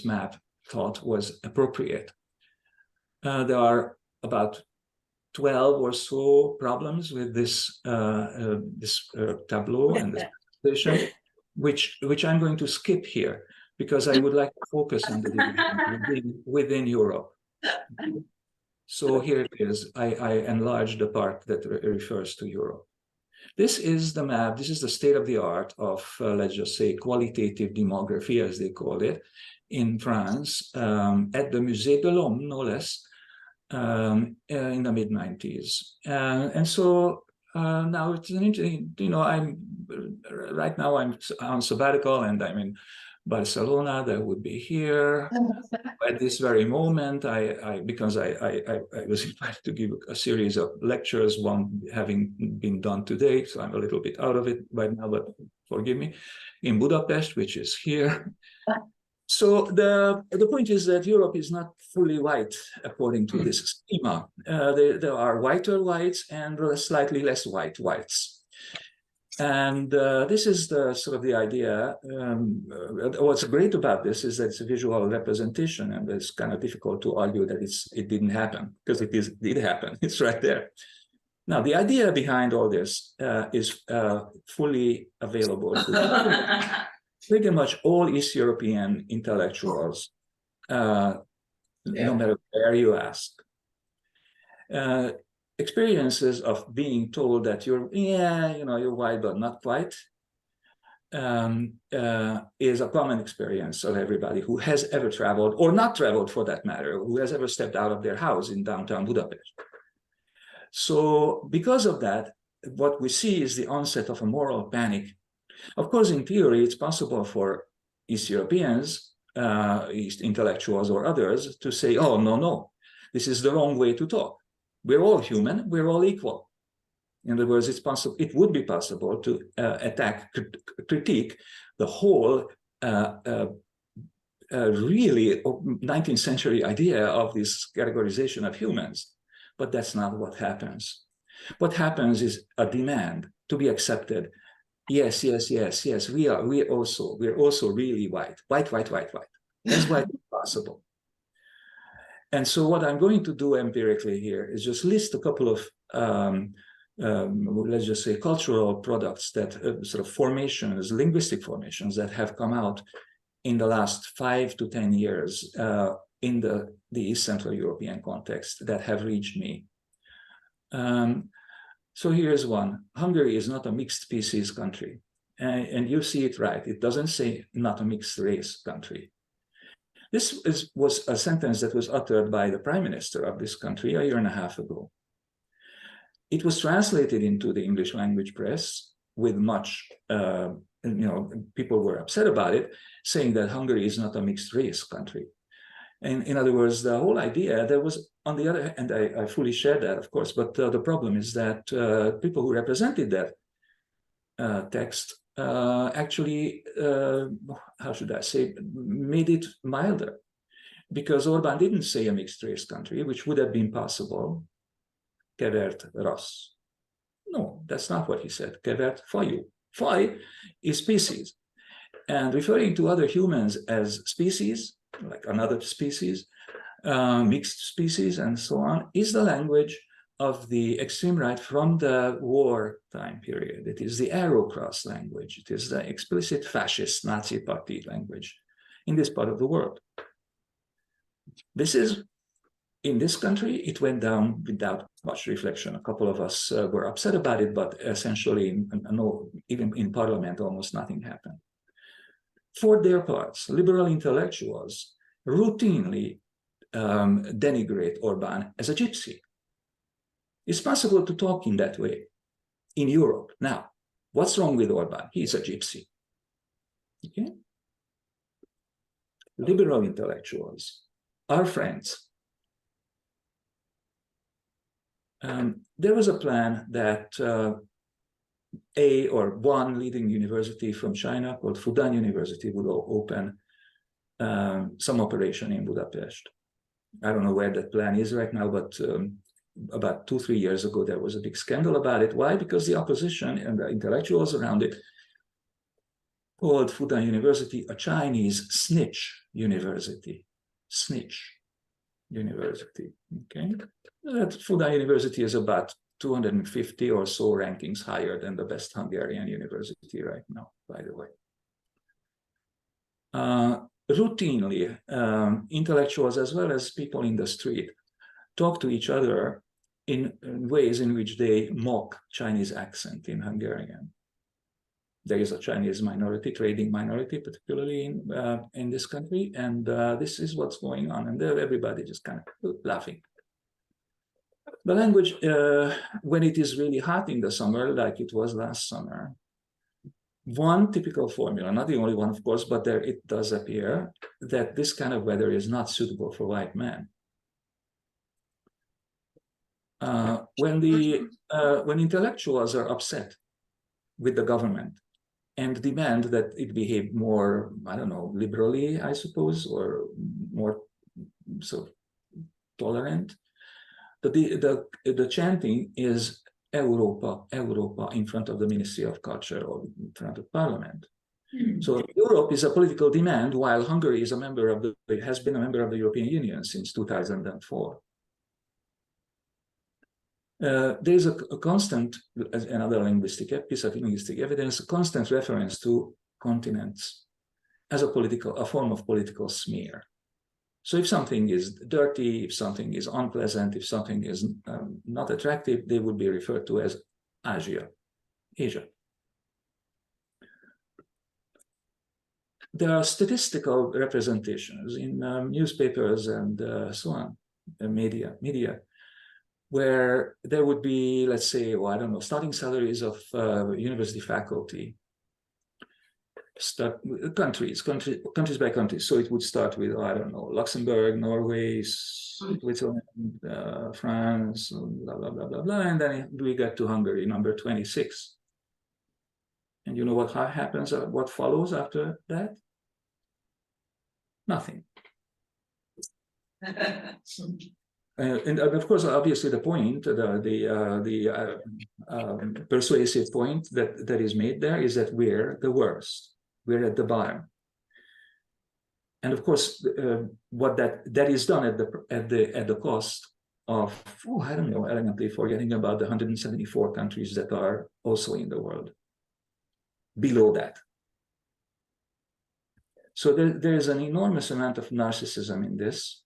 map thought was appropriate. There are about 12 or so problems with this tableau and this presentation, which I'm going to skip here because I would like to focus on the development within Europe. So here it is. I enlarged the part that refers to Europe. This is the map. This is the state of the art of, let's just say, qualitative demography, as they call it, in France, at the Musée de l'Homme, no less, in the mid-90s. And so now it's an interesting, right now I'm on sabbatical and I'm in Barcelona. That would be here. At this very moment, because I was invited to give a series of lectures, one having been done today, so I'm a little bit out of it right now, but forgive me, in Budapest, which is here. So the point is that Europe is not fully white according to this schema. There are whiter whites and slightly less white whites. And this is the sort of the idea. What's great about this is that it's a visual representation, and it's kind of difficult to argue that it didn't happen, because it did happen. It's right there. Now, the idea behind all this is fully available to pretty much all East European intellectuals, no matter where you ask. Experiences of being told that you're white, but not quite, is a common experience of everybody who has ever traveled, or not traveled for that matter, who has ever stepped out of their house in downtown Budapest. So because of that, what we see is the onset of a moral panic. Of course, in theory, it's possible for East Europeans, East intellectuals or others to say, oh, no, this is the wrong way to talk. We're all human, we're all equal. In other words, it's possible, it would be possible to critique the whole really 19th century idea of this categorization of humans. But that's not what happens. What happens is a demand to be accepted. Yes, we're also really white. White. That's why it's possible. And so what I'm going to do empirically here is just list a couple of, let's just say, cultural products that sort of formations, linguistic formations that have come out in the last 5 to 10 years in the East Central European context that have reached me. So here's one. Hungary is not a mixed species country. And you see it right. It doesn't say not a mixed race country. This was a sentence that was uttered by the prime minister of this country a year and a half ago. It was translated into the English language press with much, people were upset about it, saying that Hungary is not a mixed race country. And in other words, the whole idea, there was, on the other hand, I fully share that, of course, but the problem is that people who represented that text actually, how should I say, made it milder. Because Orban didn't say a mixed race country, which would have been possible, kevert ras. No, that's not what he said, kevert fajú. Faj is species. And referring to other humans as species, like another species, mixed species, and so on, is the language of the extreme right from the war time period. It is the Arrow-Cross language. It is the explicit fascist Nazi party language in this part of the world. This is, in this country, it went down without much reflection. A couple of us were upset about it, but essentially, no, even in parliament, almost nothing happened. For their parts, liberal intellectuals routinely denigrate Orban as a gypsy. It's possible to talk in that way in Europe. Now, what's wrong with Orban? He's a gypsy. Okay? Liberal intellectuals, our friends. There was a plan that one leading university from China called Fudan University would open some operation in Budapest. I don't know where that plan is right now, but about 2-3 years ago, there was a big scandal about it. Why? Because the opposition and the intellectuals around it called Fudan University a Chinese snitch university. Snitch university, okay? That Fudan University is about 250 or so rankings higher than the best Hungarian university right now, by the way. Routinely, intellectuals as well as people in the street talk to each other in ways in which they mock Chinese accent in Hungarian. There is a Chinese minority, trading minority, particularly in this country, and this is what's going on, and everybody just kind of laughing. The language, when it is really hot in the summer, like it was last summer, one typical formula, not the only one, of course, but there it does appear that this kind of weather is not suitable for white men. When intellectuals are upset with the government and demand that it behave more, I don't know, liberally, I suppose, or more so tolerant, the chanting is Europa, Europa in front of the Ministry of Culture or in front of Parliament. So Europe is a political demand, while Hungary is has been a member of the European Union since 2004. There's a constant, another piece of linguistic evidence, a constant reference to continents as a form of political smear. So if something is dirty, if something is unpleasant, if something is not attractive, they would be referred to as Asia. There are statistical representations in newspapers and so on, media, where there would be, let's say, well, I don't know, starting salaries of university faculty, countries by country. So it would start with, I don't know, Luxembourg, Norway, Switzerland, France, blah, blah, blah, blah, blah. And then we get to Hungary, number 26. And you know what happens, what follows after that? Nothing. And of course, obviously, the point, the persuasive point that is made there is that we're the worst. We're at the bottom. And of course, what that is done at the cost of, I don't know, elegantly forgetting about the 174 countries that are also in the world below that. So there is an enormous amount of narcissism in this.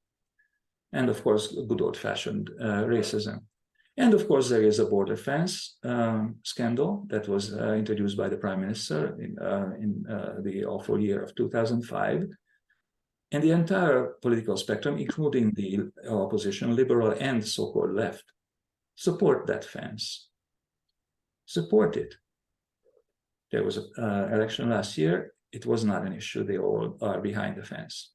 And of course, good old-fashioned racism. And of course, there is a border fence scandal that was introduced by the Prime Minister in the awful year of 2005. And the entire political spectrum, including the opposition, liberal and so-called left, support that fence. Support it. There was an election last year. It was not an issue. They all are behind the fence.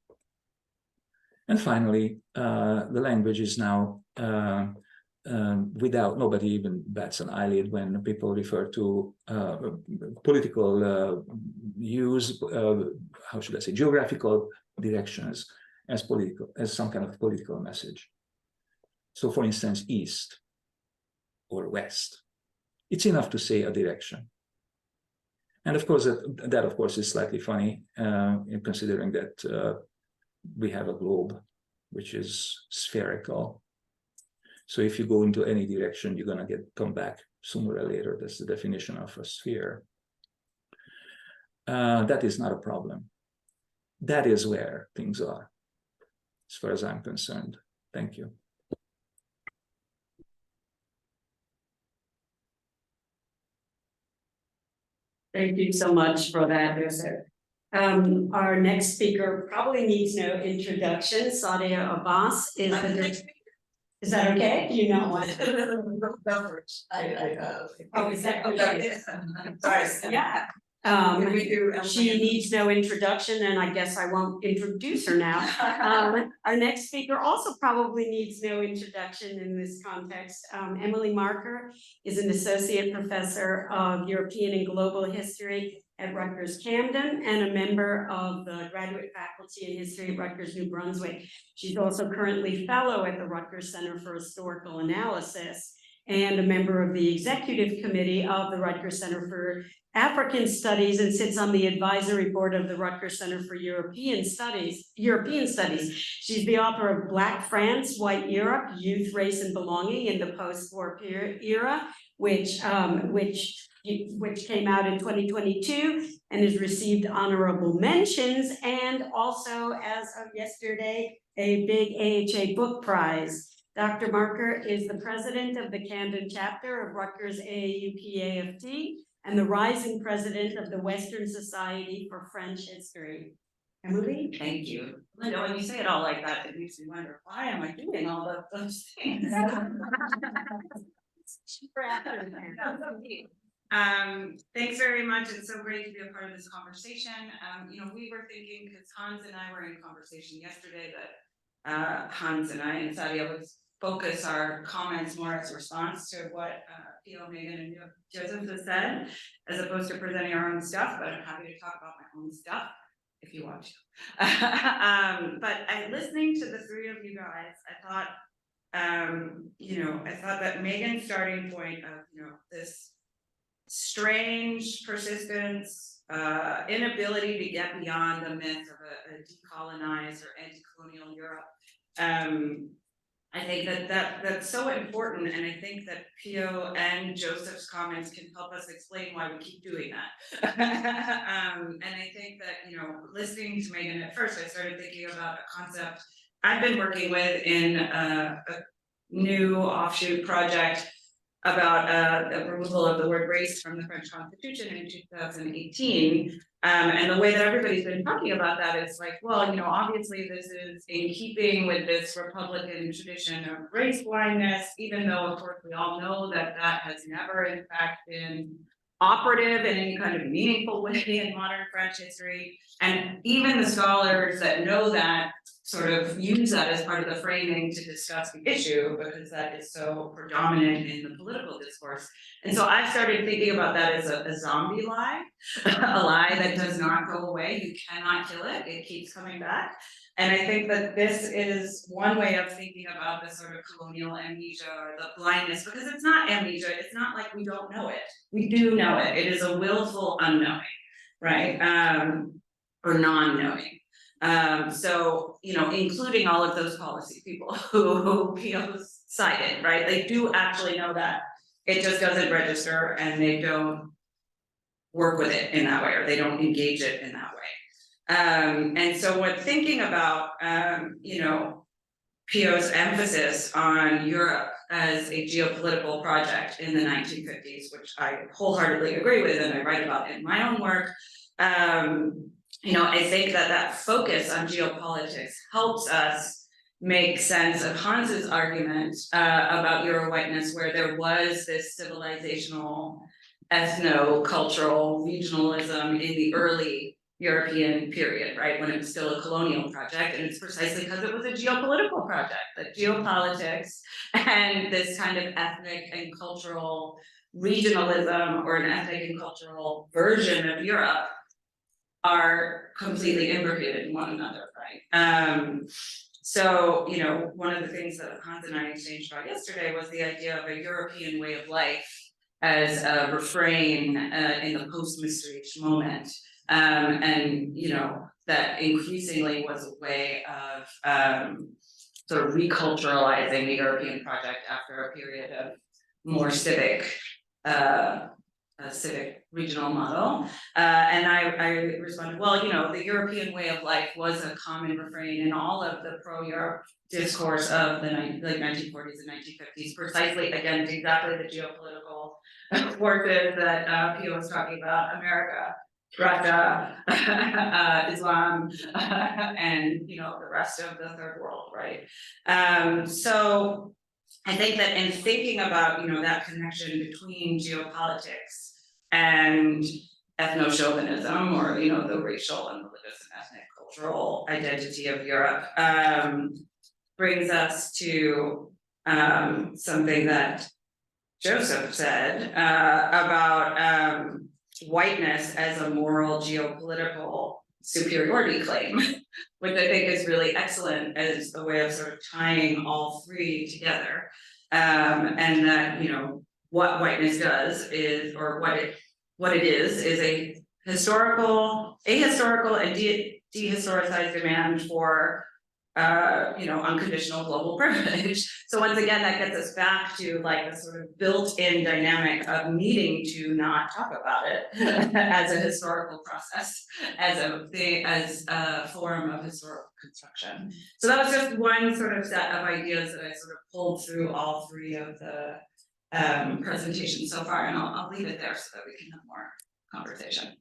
And finally, the language is now without nobody even bats an eyelid when people refer to political use, how should I say, geographical directions as some kind of political message. So for instance, east or west, it's enough to say a direction. And of course, that of course is slightly funny in considering that we have a globe, which is spherical. So if you go into any direction, you're gonna come back sooner or later. That's the definition of a sphere. That is not a problem. That is where things are, as far as I'm concerned. Thank you. Thank you so much for that, Joseph. Our next speaker probably needs no introduction. Sadia Abbas is the. Is that okay? Do you know what? Oh, is that okay? Sorry. Yeah. She needs no introduction, and I guess I won't introduce her now. Our next speaker also probably needs no introduction in this context. Emily Marker is an associate professor of European and Global History at Rutgers Camden and a member of the graduate faculty in history at Rutgers New Brunswick. She's also currently fellow at the Rutgers Center for Historical Analysis and a member of the executive committee of the Rutgers Center for African Studies and sits on the advisory board of the Rutgers Center for European Studies. She's the author of Black France, White Europe, Youth, Race, and Belonging in the Post-War Era, which came out in 2022 and has received honorable mentions, and also, as of yesterday, a big AHA Book Prize. Dr. Marker is the president of the Camden chapter of Rutgers AAUP-AFT and the rising president of the Western Society for French History. Emily? Thank you. Linda, when you say it all like that, it makes me wonder, why am I doing all of those things? Thanks very much. It's so great to be a part of this conversation. We were thinking, because Hans and I were in conversation yesterday, that Hans and I and Sadia would focus our comments more as a response to what Pio, Megan, and Joseph has said, as opposed to presenting our own stuff, but I'm happy to talk about my own stuff if you want to. But listening to the three of you guys, I thought, I thought that Megan's starting point of, this strange persistence, inability to get beyond the myth of a decolonized or anti-colonial Europe. I think that's so important, and I think that Pio and Joseph's comments can help us explain why we keep doing that. And I think that, listening to Megan at first, I started thinking about a concept I've been working with in a new offshoot project about the removal of the word race from the French Constitution in 2018. And the way that everybody's been talking about that is like, well, obviously this is in keeping with this Republican tradition of race blindness, even though of course we all know that that has never in fact been operative in any kind of meaningful way in modern French history. And even the scholars that know that sort of use that as part of the framing to discuss the issue, because that is so predominant in the political discourse. And so I've started thinking about that as a zombie lie, a lie that does not go away. You cannot kill it. It keeps coming back. And I think that this is one way of thinking about the sort of colonial amnesia or the blindness, because it's not amnesia. It's not like we don't know it. We do know it. It is a willful unknowing, right? Or non-knowing. So, including all of those policy people who Pio's cited, right? They do actually know that. It just doesn't register and they don't work with it in that way, or they don't engage it in that way. And so when thinking about, Pio's emphasis on Europe as a geopolitical project in the 1950s, which I wholeheartedly agree with and I write about in my own work, I think that focus on geopolitics helps us make sense of Hans's argument about Euro-whiteness, where there was this civilizational, ethno-cultural regionalism in the early European period, right, when it was still a colonial project, and it's precisely because it was a geopolitical project, that geopolitics and this kind of ethnic and cultural regionalism or an ethnic and cultural version of Europe are completely imbricated in one another, right? So, you know, one of the things that Hans and I exchanged about yesterday was the idea of a European way of life as a refrain in the post-Maastricht moment. And, you know, that increasingly was a way of sort of reculturalizing the European project after a period of more civic regional model. And I responded, well, you know, the European way of life was a common refrain in all of the pro-Europe discourse of the 1940s and 1950s, precisely against exactly the geopolitical forces that Pio was talking about, America, Russia, Islam, and, you know, the rest of the third world, right? So I think that in thinking about, you know, that connection between geopolitics and ethno-chauvinism, or, you know, the racial and religious and ethnic cultural identity of Europe, brings us to something that Joseph said about whiteness as a moral geopolitical superiority claim, which I think is really excellent as a way of sort of tying all three together. And that, you know, what whiteness does is, or what it is a ahistorical and dehistoricized demand for you know, unconditional global privilege. So once again, that gets us back to like the sort of built-in dynamic of needing to not talk about it as a historical process, as a form of historical construction. So that was just one sort of set of ideas that I sort of pulled through all three of the presentations so far, and I'll leave it there so that we can have more conversation.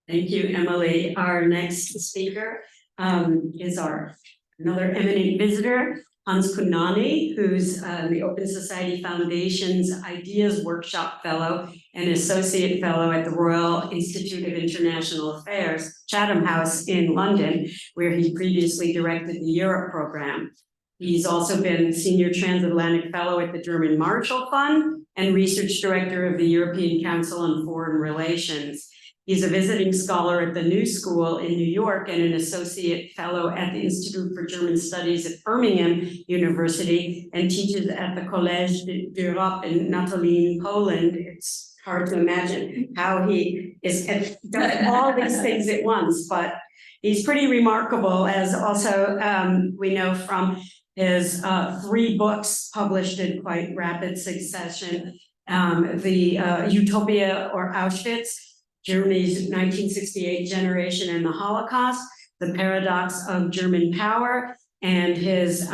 Thank you, Emily. Our next speaker is another eminent visitor, Hans Kunani, who's the Open Society Foundation's Ideas Workshop Fellow and Associate Fellow at the Royal Institute of International Affairs, Chatham House in London, where he previously directed the Europe program. He's also been Senior Transatlantic Fellow at the German Marshall Fund and Research Director of the European Council on Foreign Relations. He's a visiting scholar at the New School in New York and an associate fellow at the Institute for German Studies at Birmingham University and teaches at the Collège d'Europe in Natolin, Poland. It's hard to imagine how he does all these things at once, but he's pretty remarkable, as also we know from his 3 books published in quite rapid succession, the Utopia or Auschwitz, Germany's 1968 generation and the Holocaust, The Paradox of German Power, and his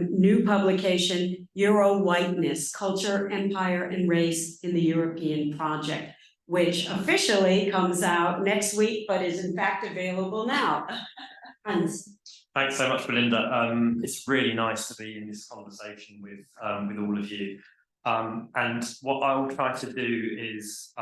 new publication, Euro-Whiteness, Culture, Empire, and Race in the European Project, which officially comes out next week, but is in fact available now. Hans. Thanks so much, Belinda. It's really nice to be in this conversation with all of you. And what I will try to do is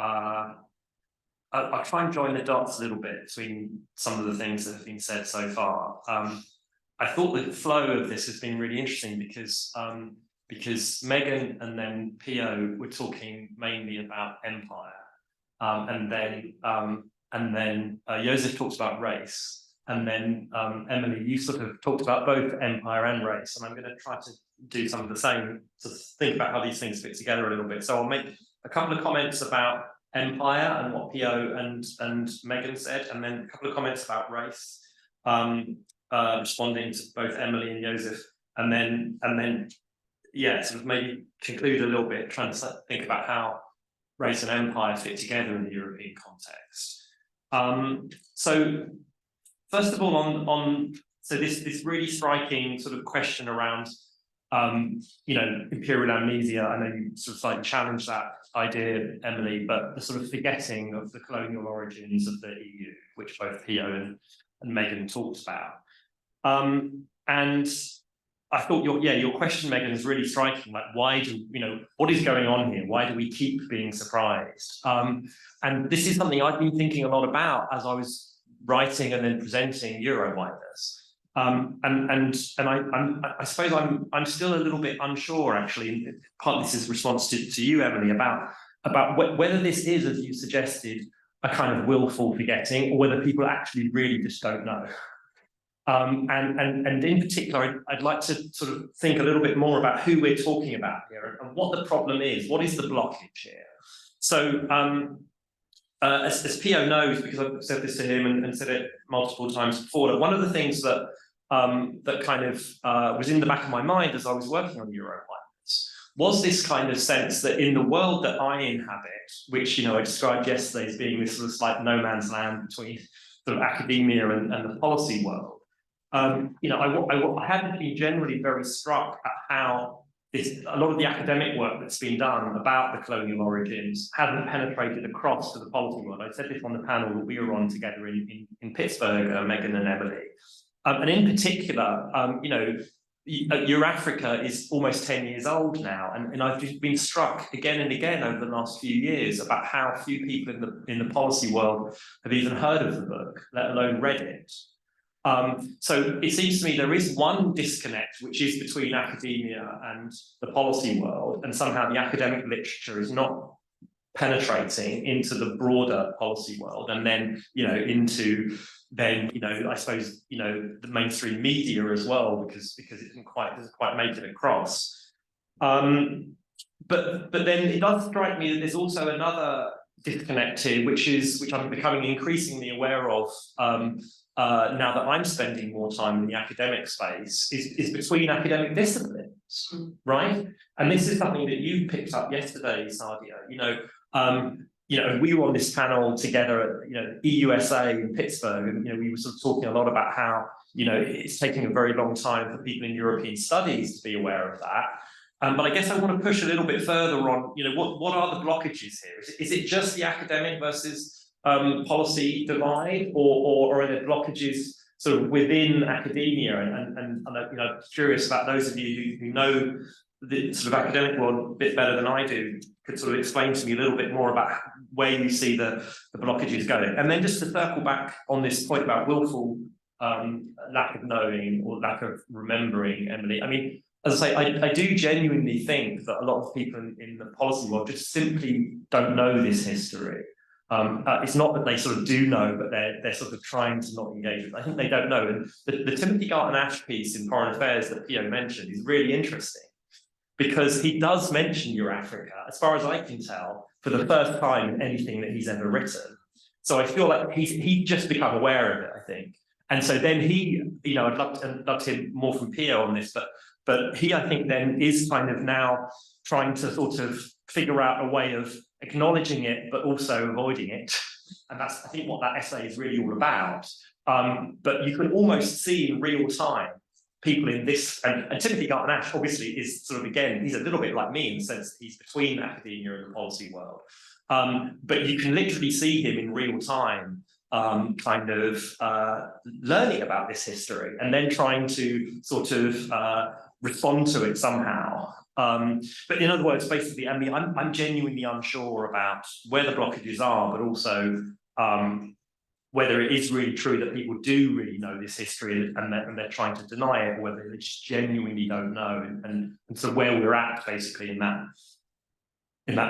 I'll try and join the dots a little bit between some of the things that have been said so far. I thought the flow of this has been really interesting because Megan and then Pio were talking mainly about empire, and then Joseph talks about race, and then Emily, you sort of talked about both empire and race, and I'm going to try to do some of the same, to think about how these things fit together a little bit. So I'll make a couple of comments about empire and what Pio and Megan said, and then a couple of comments about race, responding to both Emily and Joseph, and then yeah, sort of maybe conclude a little bit, trying to think about how race and empire fit together in the European context. So first of all, on this really striking sort of question around you know, imperial amnesia. I know you sort of like challenged that idea, Emily, but the sort of forgetting of the colonial origins of the EU, which both Pio and Megan talked about. And I thought your question, Megan, is really striking. Like, why do what is going on here? Why do we keep being surprised? And this is something I've been thinking a lot about as I was writing and then presenting Eurowiners. I suppose I'm still a little bit unsure, actually. And part of this is response to you, Emily, about whether this is, as you suggested, a kind of willful forgetting, or whether people actually really just don't know. And in particular, I'd like to sort of think a little bit more about who we're talking about here and what the problem is. What is the blockage here? So, as Pio knows, because I've said this to him and said it multiple times before, that one of the things that that kind of was in the back of my mind as I was working on Eurowiners was this kind of sense that in the world that I inhabit, which I described yesterday as being this sort of slight no man's land between sort of academia and the policy world. I haven't been generally very struck at how a lot of the academic work that's been done about the colonial origins hasn't penetrated across to the policy world. I said this on the panel that we were on together in Pittsburgh, Megan and Emily. And in particular, Eurafrica is almost 10 years old now, and I've just been struck again and again over the last few years about how few people in the policy world have even heard of the book, let alone read it. So it seems to me there is one disconnect, which is between academia and the policy world, and somehow the academic literature is not penetrating into the broader policy world, and then into I suppose the mainstream media as well, because it doesn't quite make it across. But then it does strike me that there's also another disconnect here, which I'm becoming increasingly aware of now that I'm spending more time in the academic space, is between academic disciplines, right? And this is something that you picked up yesterday, Sadia. We were on this panel together at EUSA in Pittsburgh, and we were sort of talking a lot about how it's taking a very long time for people in European studies to be aware of that. But I guess I want to push a little bit further on, what are the blockages here? Is it just the academic versus policy divide, or are there blockages sort of within academia? And I'm curious about those of you who know the sort of academic world a bit better than I do, could sort of explain to me a little bit more about where you see the blockages going. And then just to circle back on this point about willful lack of knowing or lack of remembering, Emily, I mean, as I say, I do genuinely think that a lot of people in the policy world just simply don't know this history. It's not that they sort of do know, but they're sort of trying to not engage with it. I think they don't know. And the Timothy Garton-Ash piece in Foreign Affairs that Pio mentioned is really interesting, because he does mention Eurafrica, as far as I can tell, for the first time in anything that he's ever written. So I feel like he's just become aware of it, I think. And so then I'd love to hear more from Pio on this, but he, I think, then is kind of now trying to sort of figure out a way of acknowledging it, but also avoiding it. And that's, I think, what that essay is really all about. But you can almost see in real time people in this, and Timothy Garton-Ash obviously is sort of, again, he's a little bit like me in the sense that he's between academia and the policy world. But you can literally see him in real time kind of learning about this history and then trying to sort of respond to it somehow. But in other words, basically, I mean, I'm genuinely unsure about where the blockages are, but also whether it is really true that people do really know this history and they're trying to deny it, or whether they just genuinely don't know, and so where we're at basically in that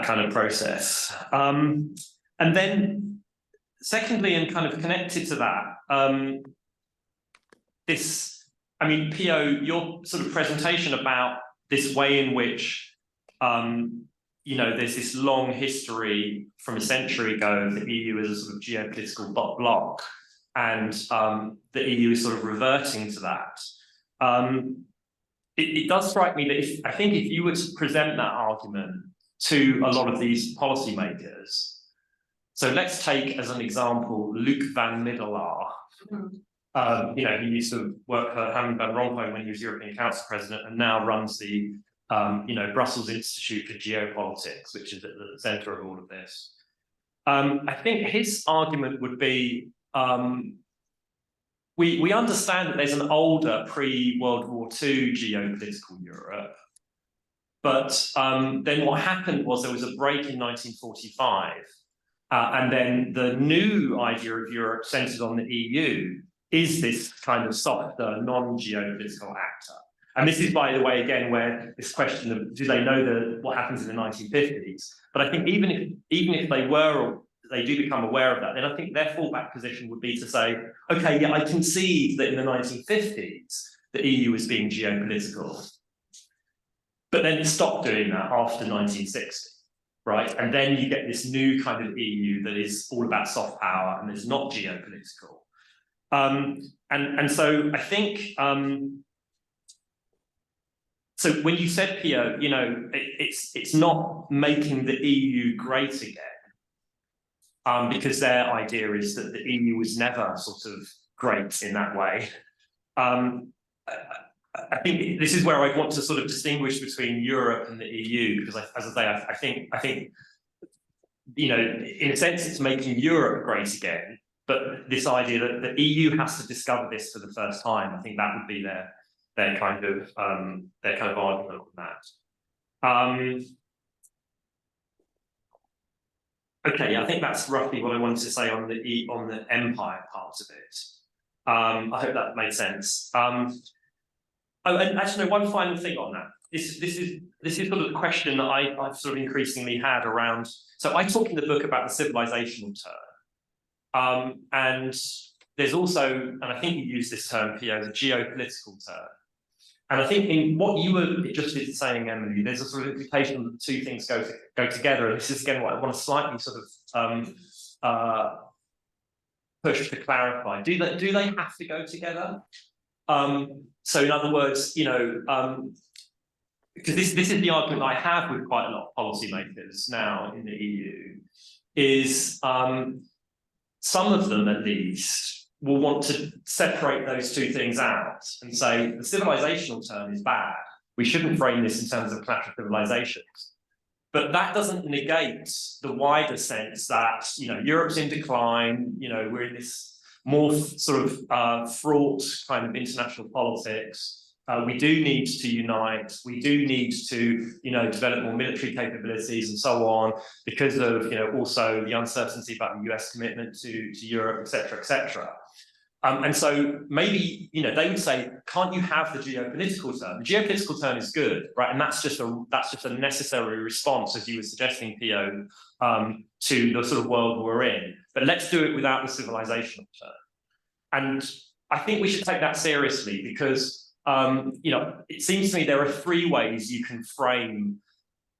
kind of process. And then secondly, and kind of connected to that, Pio, your sort of presentation about this way in which there's this long history from a century ago of the EU as a sort of geopolitical bloc, and the EU is sort of reverting to that. It does strike me that if you were to present that argument to a lot of these policymakers, so let's take as an example Luc van Middelaar. He used to work for Herman van Rompuy when he was European Council President, and now runs the Brussels Institute for Geopolitics, which is at the centre of all of this. I think his argument would be, we understand that there's an older pre-World War II geopolitical Europe, but then what happened was there was a break in 1945, and then the new idea of Europe centered on the EU is this kind of softer, non-geopolitical actor. And this is, by the way, again, where this question of do they know what happens in the 1950s? But I think even if they were, or they do become aware of that, then I think their fallback position would be to say, okay, yeah, I concede that in the 1950s, the EU was being geopolitical. But then it stopped doing that after 1960, right? And then you get this new kind of EU that is all about soft power and is not geopolitical. And so I think, so when you said, Pio, you know, it's not making the EU great again, because their idea is that the EU was never sort of great in that way. I think this is where I want to sort of distinguish between Europe and the EU, because as I say, I think, you know, in a sense, it's making Europe great again. But this idea that the EU has to discover this for the first time, I think that would be their kind of argument on that. Okay, I think that's roughly what I wanted to say on the empire part of it. I hope that made sense. Oh, and actually, no, one final thing on that. This is sort of the question that I've sort of increasingly had around. So I talk in the book about the civilizational term, and there's also, and I think you use this term, Pio, the geopolitical term. And I think in what you were just saying, Emily, there's a sort of implication that the two things go together. And this is again what I want to slightly sort of push to clarify. Do they have to go together? So in other words, you know, because this is the argument I have with quite a lot of policymakers now in the EU, is some of them at least will want to separate those two things out and say the civilizational term is bad. We shouldn't frame this in terms of clash of civilizations. But that doesn't negate the wider sense that, you know, Europe's in decline, you know, we're in this more sort of fraught kind of international politics. We do need to unite. We do need to, you know, develop more military capabilities and so on, because of, you know, also the uncertainty about the US commitment to Europe, et cetera, et cetera. And so maybe, you know, they would say, can't you have the geopolitical term? The geopolitical term is good, right? And that's just a necessary response, as you were suggesting, Pio, to the sort of world we're in. But let's do it without the civilizational term. And I think we should take that seriously, because you know, it seems to me there are three ways you can frame,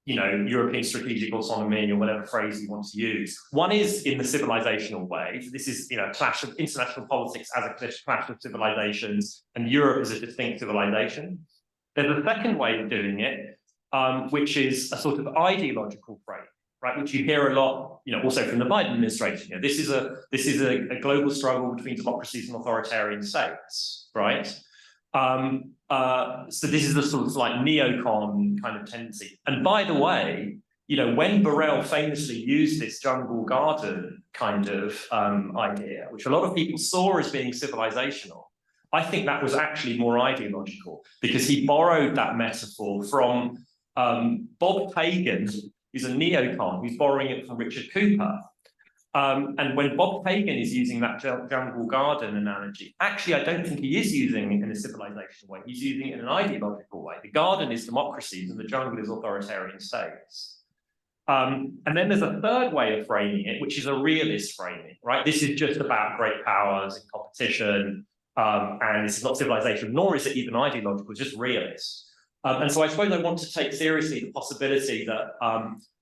you know, European strategic autonomy or whatever phrase you want to use. One is in the civilizational way. This is, you know, a clash of international politics as a clash of civilizations, and Europe is a distinct civilization. There's a second way of doing it, which is a sort of ideological frame, right? Which you hear a lot, you know, also from the Biden administration. You know, this is a global struggle between democracies and authoritarian states, right? So this is the sort of like neocon kind of tendency. And by the way, you know, when Borrell famously used this jungle garden kind of idea, which a lot of people saw as being civilizational, I think that was actually more ideological, because he borrowed that metaphor from Bob Kagan, who's a neocon, who's borrowing it from Richard Cooper. And when Bob Kagan is using that jungle garden analogy, actually, I don't think he is using it in a civilizational way. He's using it in an ideological way. The garden is democracies and the jungle is authoritarian states. And then there's a third way of framing it, which is a realist framing, right? This is just about great powers and competition, and this is not civilization, nor is it even ideological, it's just realist. And so I suppose I want to take seriously the possibility that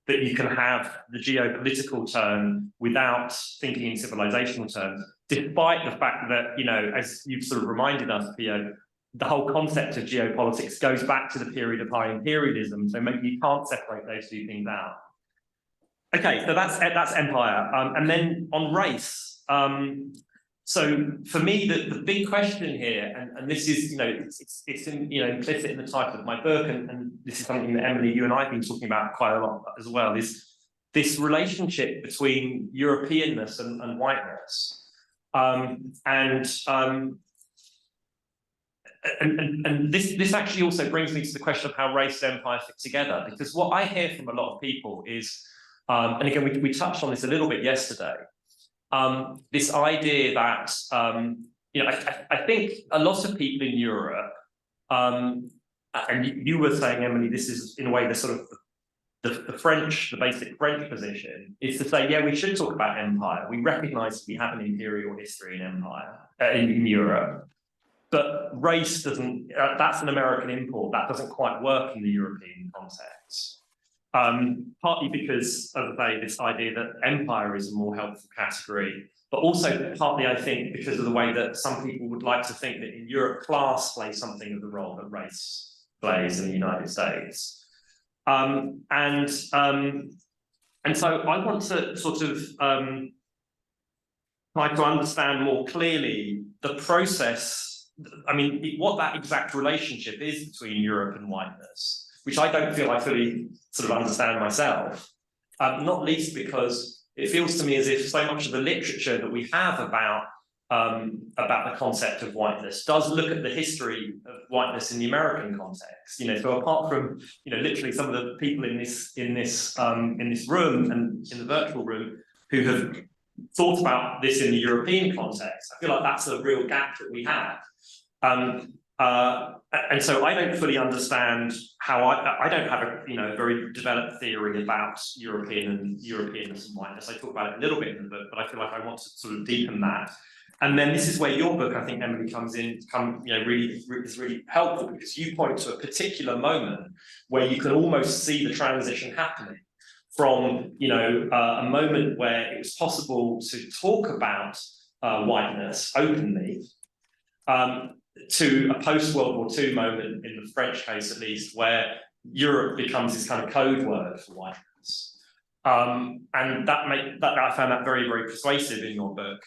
that you can have the geopolitical term without thinking in civilizational terms, despite the fact that, you know, as you've sort of reminded us, Pio, the whole concept of geopolitics goes back to the period of high imperialism, so maybe you can't separate those two things out. Okay, so that's empire. And then on race, so for me, the big question here, and this is, you know, it's in, you know, implicit in the title of my book, and this is something that Emily, you and I have been talking about quite a lot as well, is this relationship between Europeanness and whiteness. And and this actually also brings me to the question of how race and empire fit together, because what I hear from a lot of people is, and again, we touched on this a little bit yesterday, this idea that, you know, I think a lot of people in Europe, and you were saying, Emily, this is in a way the sort of the basic French position is to say, yeah, we should talk about empire. We recognise we have an imperial history in empire, in Europe. But race doesn't, that's an American import, that doesn't quite work in the European context. Partly because, as I say, this idea that empire is a more helpful category, but also partly, I think, because of the way that some people would like to think that in Europe, class plays something of the role that race plays in the United States. And so I want to sort of try to understand more clearly the process. I mean, what that exact relationship is between Europe and whiteness, which I don't feel I fully sort of understand myself, not least because it feels to me as if so much of the literature that we have about the concept of whiteness does look at the history of whiteness in the American context. You know, so apart from, you know, literally some of the people in this room and in the virtual room who have thought about this in the European context, I feel like that's a real gap that we have. And so I don't fully understand how I don't have a, you know, very developed theory about Europeanness and whiteness. I talk about it a little bit in the book, but I feel like I want to sort of deepen that. And then this is where your book, I think, Emily, really is really helpful, because you point to a particular moment where you can almost see the transition happening from, you know, a moment where it was possible to talk about whiteness openly, to a post-World War II moment, in the French case at least, where Europe becomes this kind of code word for whiteness. And that I found that very, very persuasive in your book.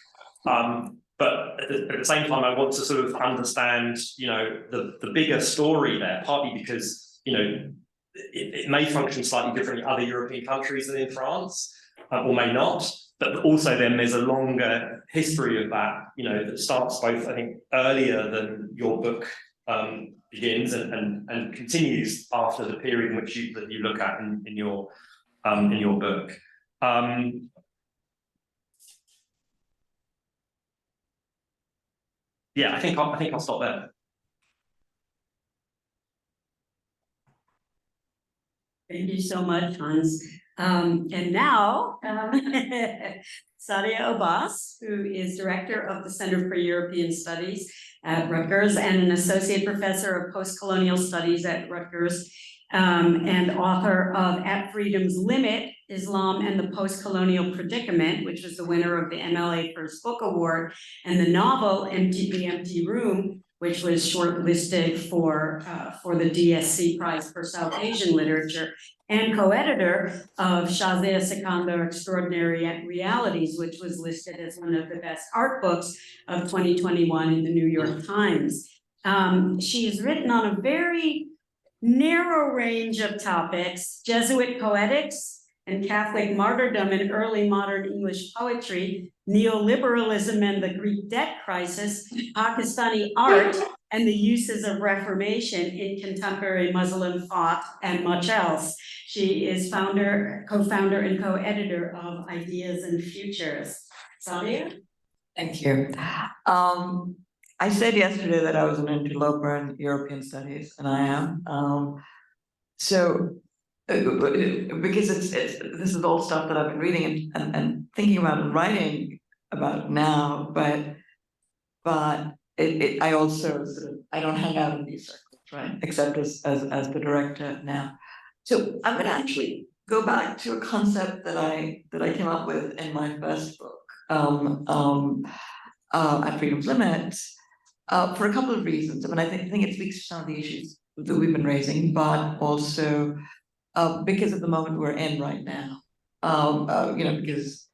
But at the same time, I want to sort of understand, you know, the bigger story there, partly because, you know, it may function slightly differently in other European countries than in France, or may not. But also then there's a longer history of that, you know, that starts both, I think, earlier than your book begins and continues after the period in which you look at in your book. Yeah, I think I'll stop there. Thank you so much, Hans. And now, Sadia Abbas, who is director of the Center for European Studies at Rutgers and an associate professor of post-colonial studies at Rutgers, and author of At Freedom's Limit, Islam and the Post-Colonial Predicament, which was the winner of the MLA First Book Award, and the novel The Empty Room, which was shortlisted for the DSC Prize for South Asian Literature, and co-editor of Shazia Sikandar Extraordinary Realities, which was listed as one of the best art books of 2021 in the New York Times. She has written on a very narrow range of topics: Jesuit poetics and Catholic martyrdom in early modern English poetry, neoliberalism and the Greek debt crisis, Pakistani art, and the uses of Reformation in contemporary Muslim thought, and much else. She is co-founder and co-editor of Ideas and Futures. Sadia? Thank you. I said yesterday that I was an interloper in European studies, and I am. Because this is all stuff that I've been reading and thinking about and writing about now, but I also sort of, I don't hang out in these circles, right? Except as the director now. So I'm going to actually go back to a concept that I came up with in my first book, At Freedom's Limit, for a couple of reasons. I mean, I think it speaks to some of the issues that we've been raising, but also because of the moment we're in right now. You know, because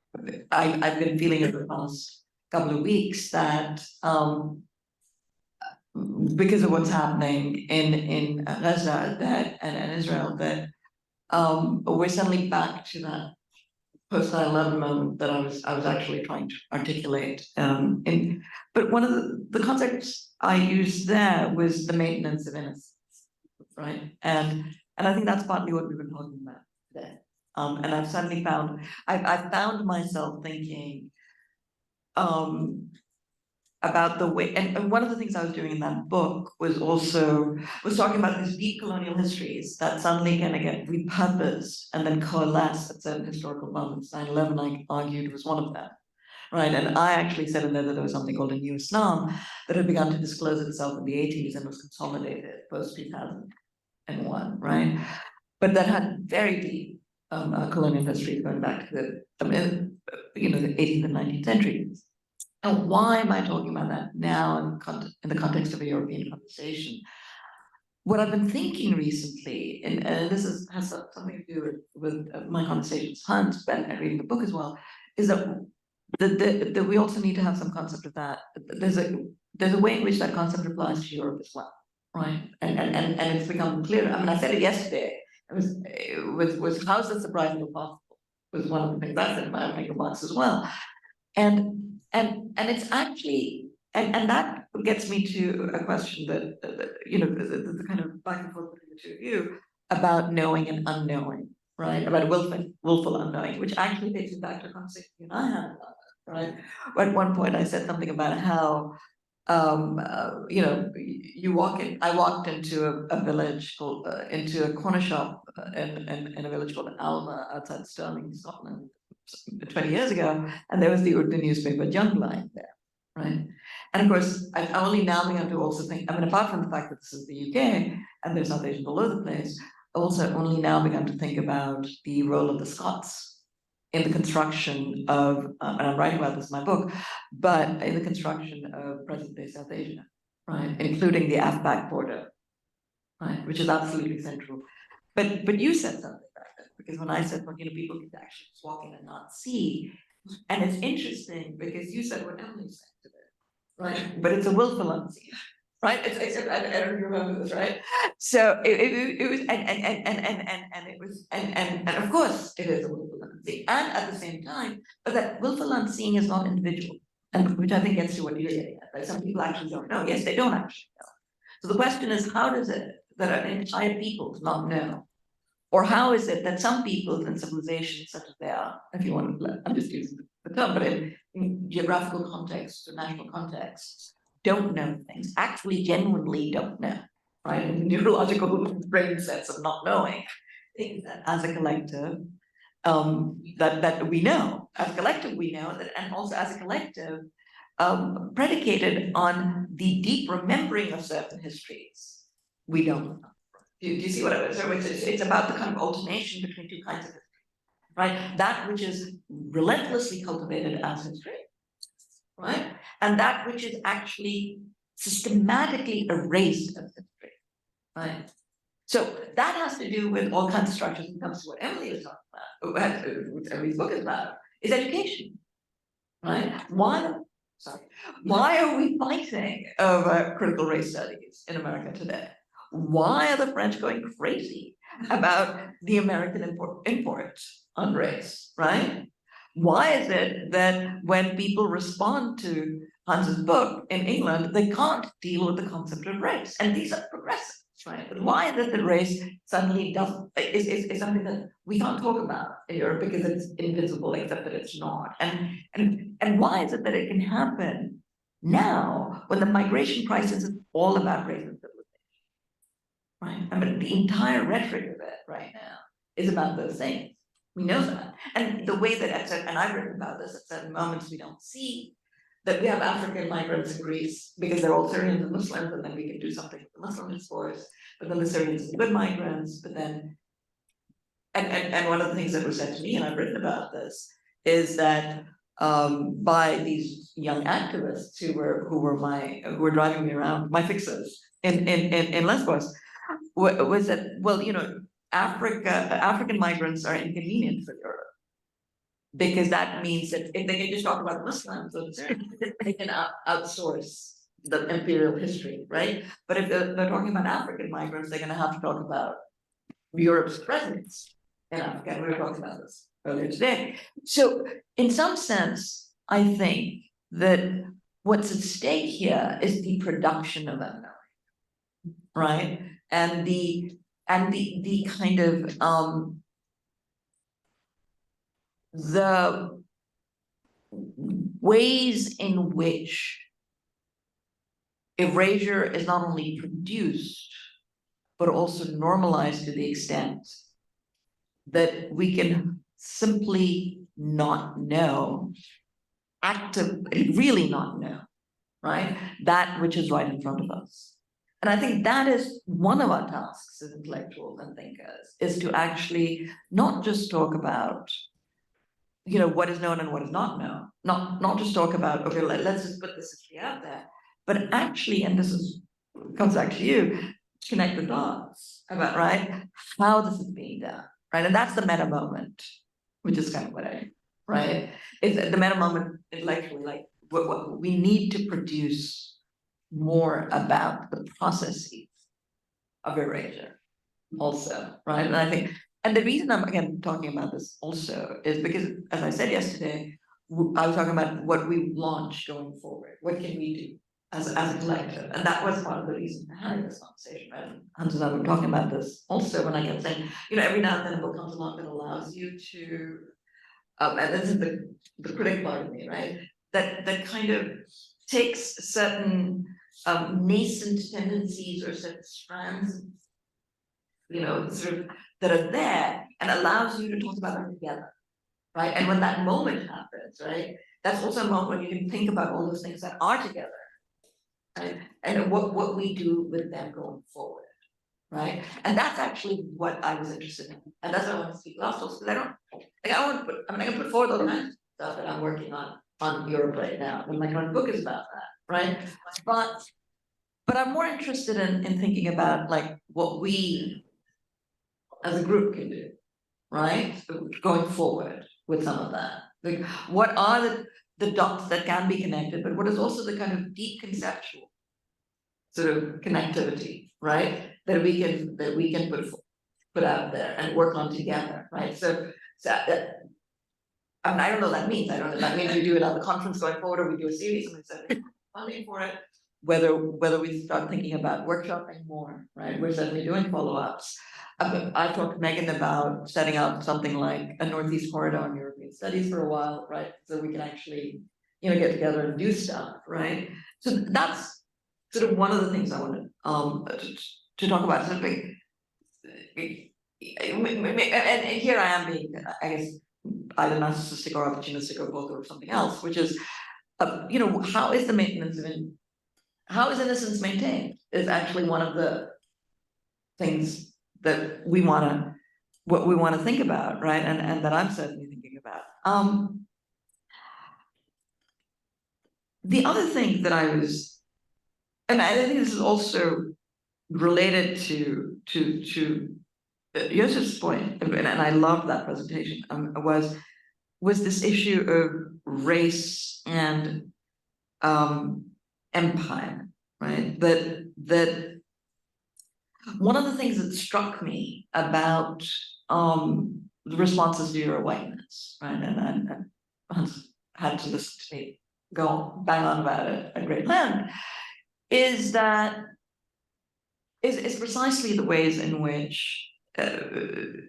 I've been feeling over the past couple of weeks that because of what's happening in Gaza and Israel, that we're suddenly back to that post 9/11 moment that I was actually trying to articulate. But one of the concepts I used there was the maintenance of innocence, right? And I think that's partly what we've been talking about today. And I've suddenly found I've found myself thinking about the way, and one of the things I was doing in that book was talking about these deep colonial histories that suddenly kind of get repurposed and then coalesce at certain historical moments. 9/11, I argued, was one of them, right? And I actually said in there that there was something called a new Islam that had begun to disclose itself in the 80s and was consolidated post 2001, right? But that had very deep colonial history going back to the 18th and 19th centuries. And why am I talking about that now in the context of a European conversation? What I've been thinking recently, and this has something to do with my conversations with Hans, and reading the book as well, is that we also need to have some concept of that. There's a way in which that concept applies to Europe as well, right? And it's become clear. I mean, I said it yesterday. It was how's the surprisingly possible was one of the things I said in my opening remarks as well. And it's actually, and that gets me to a question that the kind of back and forth between the two of you about knowing and unknowing, right? About willful unknowing, which actually takes me back to a conversation you and I had about it, right? At one point I said something about how I walked into a village called into a corner shop in a village called Alma outside Stirling, Scotland, 20 years ago, and there was the newspaper Young Line there, right? And of course, I only now began to also think, I mean, apart from the fact that this is the UK and there's South Asians all over the place, I also only now began to think about the role of the Scots in the construction of, and I'm writing about this in my book, but in the construction of present-day South Asia, right? Including the Afpak border, right? Which is absolutely central. But you said something about it, because when I said, well, people can actually just walk in and not see, and it's interesting because you said what Emily said today, right? But it's a willful unseen, right? I don't remember this, right? So it was, and of course it is a willful unseen, and at the same time, but that willful unseen is not individual, and which I think gets to what you're getting at, right? Some people actually don't know. Yes, they don't actually know. So the question is, how does it that an entire people does not know? Or how is it that some peoples and civilizations, such as they are, if you want to, I'm just using the term, but in geographical contexts or national contexts, don't know things, actually genuinely don't know, right? In the neurological brain sense of not knowing, things that as a collective, that we know, as a collective we know, that, and also as a collective, predicated on the deep remembering of certain histories, we don't know. Do you see what I was saying? It's about the kind of alternation between two kinds of history, right? That which is relentlessly cultivated as history, right? And that which is actually systematically erased as history, right? So that has to do with all kinds of structures when it comes to what Emily was talking about, what Emily's book is about, is education, right? Why are we fighting over critical race studies in America today? Why are the French going crazy about the American import on race, right? Why is it that when people respond to Hans's book in England, they can't deal with the concept of race? And these are progressives, right? But why is it that race suddenly is something that we can't talk about in Europe because it's invisible, except that it's not? And why is it that it can happen now when the migration crisis is all about race and civilization? Right? I mean, the entire rhetoric of it right now is about those things. We know that. And the way that, and I've written about this, at certain moments we don't see that we have African migrants in Greece because they're all Syrians and Muslims, and then we can do something with the Muslim discourse, but then the Syrians are good migrants, but then, and one of the things that was said to me, and I've written about this, is that by these young activists who were driving me around, my fixers in Lesbos, was that, well, African migrants are inconvenient for Europe because that means that if they can just talk about Muslims, they can outsource the imperial history, right? But if they're talking about African migrants, they're going to have to talk about Europe's presence in Africa. And we were talking about this earlier today. So in some sense, I think that what's at stake here is the production of unknowing, right? And the kind of the ways in which erasure is not only produced, but also normalized to the extent that we can simply not know, really not know, right? That which is right in front of us. And I think that is one of our tasks as intellectuals and thinkers, is to actually not just talk about, you know, what is known and what is not known, not just talk about, okay, let's just put this history out there, but actually, and this is comes back to you, connect the dots about, right, how this is being done, right? And that's the meta moment, which is kind of what right? It's the meta moment intellectually, like what we need to produce more about the processes of erasure also, right? And I think, and the reason I'm again talking about this also is because, as I said yesterday, I was talking about what we launch going forward. What can we do as a collective? And that was part of the reason for having this conversation, right? Hans and I were talking about this also when I kept saying, you know, every now and then a book comes along that allows you to, and this is the critic part of me, right? That kind of takes certain nascent tendencies or certain strands, you know, sort of that are there and allows you to talk about them together, right? And when that moment happens, right, that's also a moment when you can think about all those things that are together, right? And what we do with them going forward, right? And that's actually what I was interested in, and that's why I want to speak last also, because I don't, like, I want to put, I mean, I can put forward all the kinds of stuff that I'm working on Europe right now, and my current book is about that, right? But I'm more interested in thinking about like what we as a group can do, right? Going forward with some of that. Like what are the dots that can be connected, but what is also the kind of deep conceptual sort of connectivity, right? That we can put out there and work on together, right? So I mean, I don't know what that means. I don't know if that means we do another conference going forward or we do a series and we set funding for it. Whether we start thinking about workshopping more, right? We're certainly doing follow-ups. I talked to Megan about setting up something like a Northeast Corridor on European Studies for a while, right? So we can actually, you know, get together and do stuff, right? So that's sort of one of the things I wanted to talk about. So and here I am being, I guess, either narcissistic or opportunistic or both or something else, which is, you know, how is the maintenance of how is innocence maintained is actually one of the things that we want to think about, right? And that I'm certainly thinking about. The other thing that I was, and I think this is also related to Josef's point, and I loved that presentation, was this issue of race and empire, right? That one of the things that struck me about the responses to your whiteness, right? And Hans had to listen to me go bang on about it at great length, is that is precisely the ways in which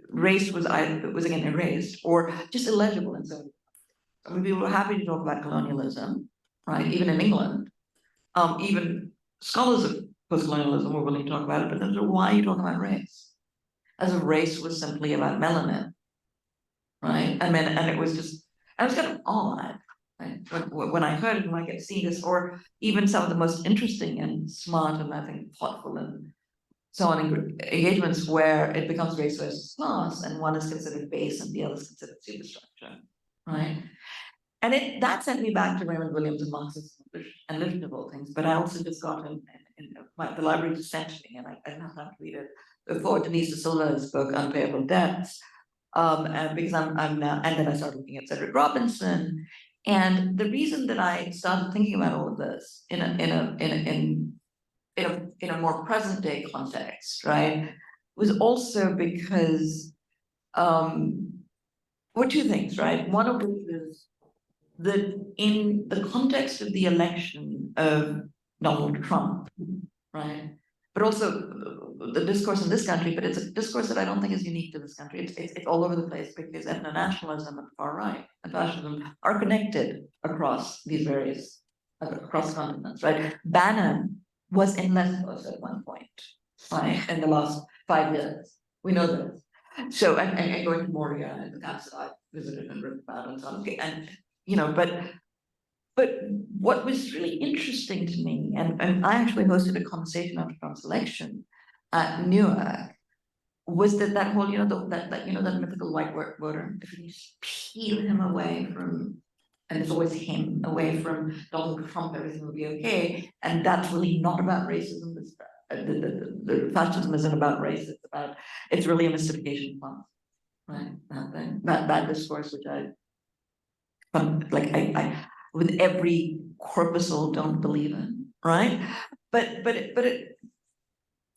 race was again erased or just illegible in some. I mean, people were happy to talk about colonialism, right? Even in England, even scholars of post-colonialism were willing to talk about it, but then so why are you talking about race? As if race was simply about melanin, right? I mean, and it was just, I was kind of odd, right? When I heard it, when I get to see this, or even some of the most interesting and smart and I think thoughtful and so on engagements where it becomes race versus class, and one is considered base and the other is considered superstructure, right? And that sent me back to Raymond Williams and Marxism and literature of all things. But I also just got in the library dissenting, and I didn't have time to read it before, Denise de Silva's book Unpayable Debts, and because I'm now, and then I started looking at Cedric Robinson, and the reason that I started thinking about all of this in a more present day context, right, was also because were two things, right? One of which is that in the context of the election of Donald Trump, right? But also the discourse in this country, but it's a discourse that I don't think is unique to this country. It's all over the place because ethno-nationalism and far right and fascism are connected across these various, across continents, right? Bannon was in Lesbos at one point, right, in the last 5 years. We know this. So, and going to Moria and the camps that I visited and written about and so on, and, you know, but what was really interesting to me, and I actually hosted a conversation after Trump's election at Newark, was that whole, you know, that mythical white voter, if you just peel him away from, and it's always him, away from Donald Trump, everything will be okay. And that's really not about racism. The fascism isn't about race, it's really a mystification plan, right? That discourse, which I with every corpuscle don't believe in, right? But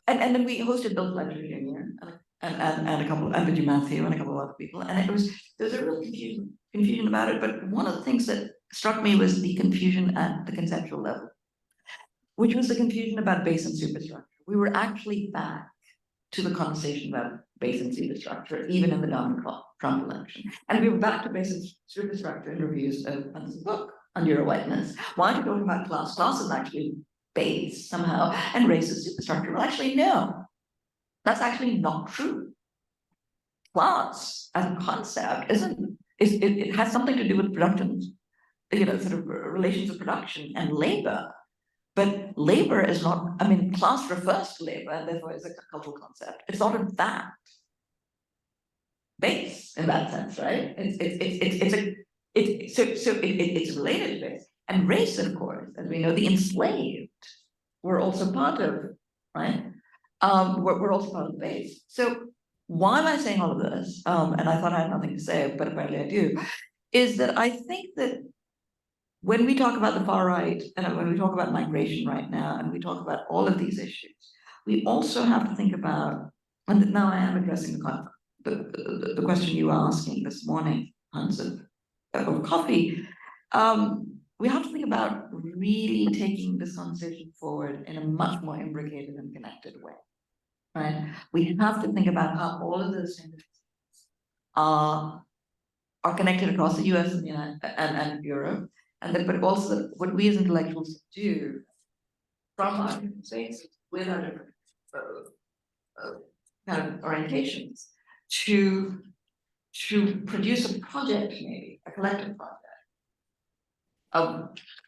then we hosted Bill Fletcher Jr. and a couple, and Virginia Matthew and a couple of other people, and there was a real confusion about it. But one of the things that struck me was the confusion at the conceptual level, which was the confusion about base and superstructure. We were actually back to the conversation about base and superstructure, even in the Donald Trump election. And we were back to base and superstructure in reviews of Huns's book on Euro-whiteness. Why are you talking about class? Class is actually base somehow, and race is superstructure. Well, actually, no. That's actually not true. Class as a concept it has something to do with production, you know, sort of relations of production and labor. But labor is not, I mean, class refers to labor and therefore is a cultural concept. It's not in fact base in that sense, right? It's related to base. And race, of course, as we know, the enslaved were also part of, right? We're also part of the base. So why am I saying all of this? And I thought I had nothing to say, but apparently I do, is that I think that when we talk about the far right, and when we talk about migration right now, and we talk about all of these issues, we also have to think about, and now I am addressing the question you were asking this morning, Hans, of coffee. We have to think about really taking this conversation forward in a much more imbricated and connected way, right? We have to think about how all of those things are connected across the US and Europe, and then, but also what we as intellectuals do from our different spaces with our different kind of orientations to produce a project, maybe a collective project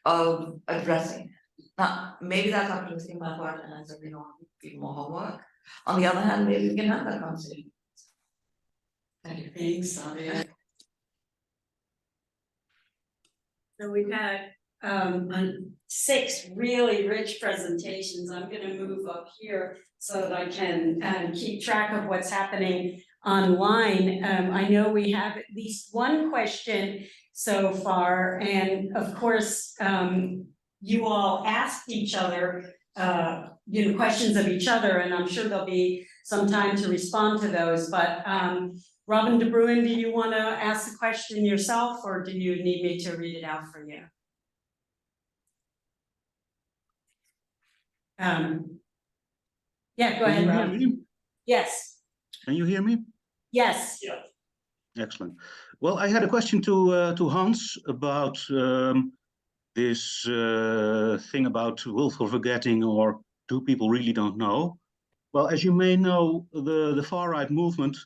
of addressing. Now, maybe that's optimistic on my part, and I certainly don't want to do more homework. On the other hand, maybe we can have that conversation. Thank you. Thanks, Sadia. So we've had 6 really rich presentations. I'm going to move up here so that I can keep track of what's happening online. I know we have at least one question so far, and of course, you all asked each other, questions of each other, and I'm sure there'll be some time to respond to those. But Robin de Bruin, do you want to ask the question yourself, or do you need me to read it out for you? Yeah, go ahead, Rob. Yes. Can you hear me? Yes. Yeah. Excellent. Well, I had a question to Hans about this thing about willful forgetting, or do people really don't know? Well, as you may know, the far-right movement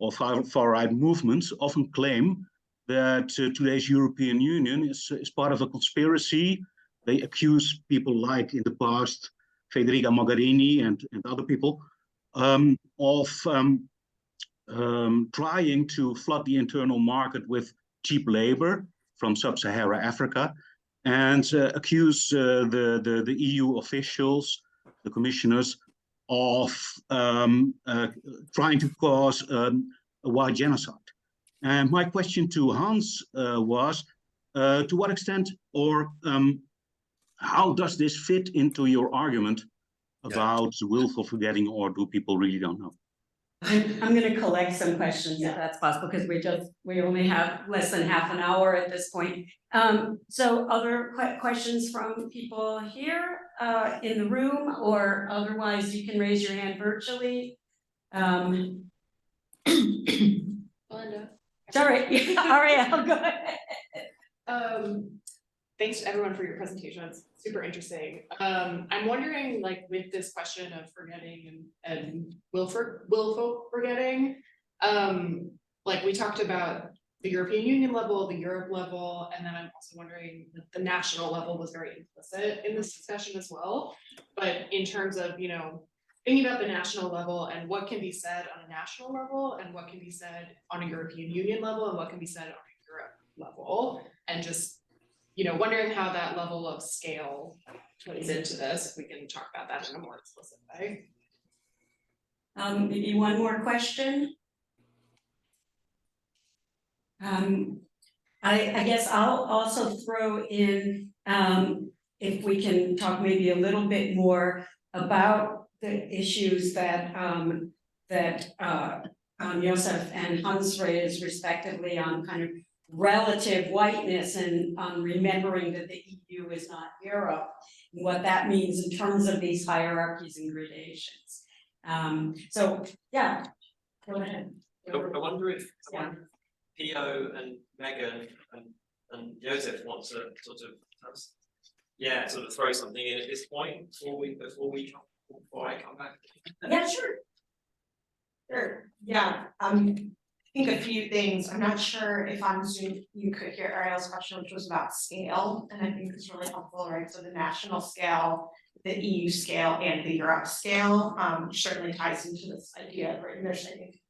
or far-right movements often claim that today's European Union is part of a conspiracy. They accuse people like in the past, Federica Mogherini and other people, of trying to flood the internal market with cheap labor from sub-Saharan Africa, and accuse the EU officials, the commissioners, of trying to cause a white genocide. And my question to Hans was, to what extent or how does this fit into your argument about willful forgetting, or do people really don't know? I'm gonna collect some questions if that's possible, because we only have less than half an hour at this point. So other questions from people here, in the room, or otherwise you can raise your hand virtually. Belinda. Sorry, all right, I'll go ahead. Thanks to everyone for your presentation, it's super interesting. I'm wondering, like, with this question of forgetting and willful forgetting, like we talked about the European Union level, the Europe level, and then I'm also wondering that the national level was very implicit in this discussion as well. But in terms of, you know, thinking about the national level and what can be said on a national level and what can be said on a European Union level and what can be said on a Europe level, and just, you know, wondering how that level of scale plays into this, if we can talk about that in a more explicit way. Maybe one more question. I guess I'll also throw in, if we can talk maybe a little bit more about the issues that Joseph and Hans raised respectively on kind of relative whiteness and on remembering that the EU is not Europe, and what that means in terms of these hierarchies and gradations. So yeah, go ahead. I wonder if Yeah. Pio and Megan and Joseph want to sort of sort of throw something in at this point before I come back. Yeah, sure. Sure, yeah, I think a few things. I'm not sure if on Zoom you could hear Ariel's question, which was about scale, and I think it's really helpful, right? So the national scale, the EU scale, and the Europe scale, certainly ties into this idea, right? And there's, I think,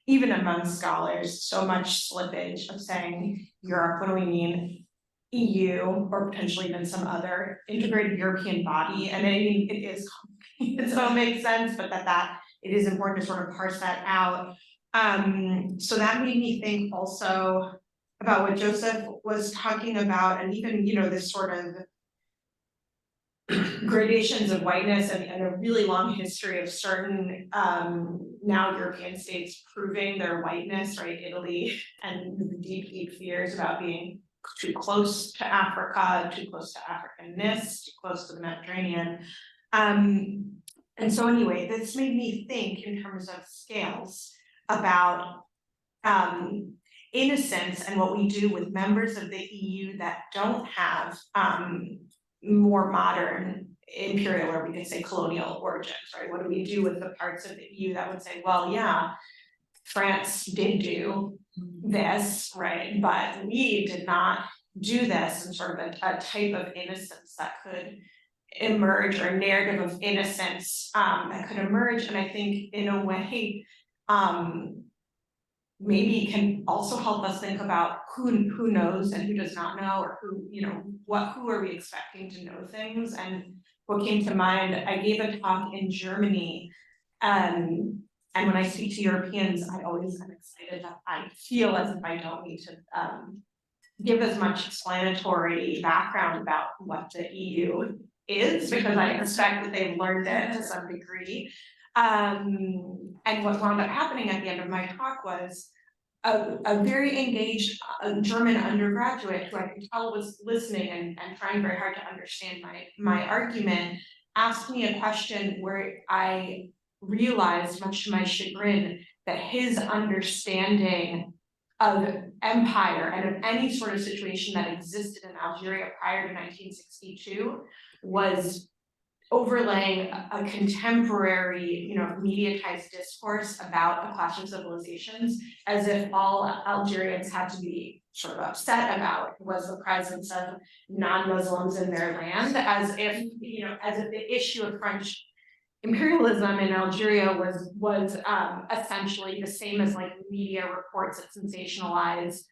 even among scholars, so much slippage of saying Europe, what do we mean? EU, or potentially even some other integrated European body, and I mean, it is complicated, so it makes sense, but that it is important to sort of parse that out. So that made me think also about what Joseph was talking about, and even, you know, this sort of gradations of whiteness and a really long history of certain now European states proving their whiteness, right? Italy, and deep fears about being too close to Africa, too close to Africanness, too close to the Mediterranean. And so anyway, this made me think in terms of scales about innocence and what we do with members of the EU that don't have more modern imperial, or we could say colonial origins, right? What do we do with the parts of the EU that would say, well, yeah, France did do this, right? But we did not do this, and sort of a type of innocence that could emerge, or narrative of innocence that could emerge. And I think in a way, maybe can also help us think about who knows and who does not know, or who, you know, who are we expecting to know things. And what came to mind, I gave a talk in Germany, and when I speak to Europeans, I always am excited that I feel as if I don't need to give as much explanatory background about what the EU is, because I expect that they've learned it to some degree. And what wound up happening at the end of my talk was a very engaged German undergraduate, who I could tell was listening and trying very hard to understand my argument, asked me a question where I realized, much to my chagrin, that his understanding of empire and of any sort of situation that existed in Algeria prior to 1962 was overlaying a contemporary, you know, mediatized discourse about a clash of civilizations, as if all Algerians had to be sort of upset about was the presence of non-Muslims in their land, as if, you know, as if the issue of French imperialism in Algeria was essentially the same as like media reports that sensationalize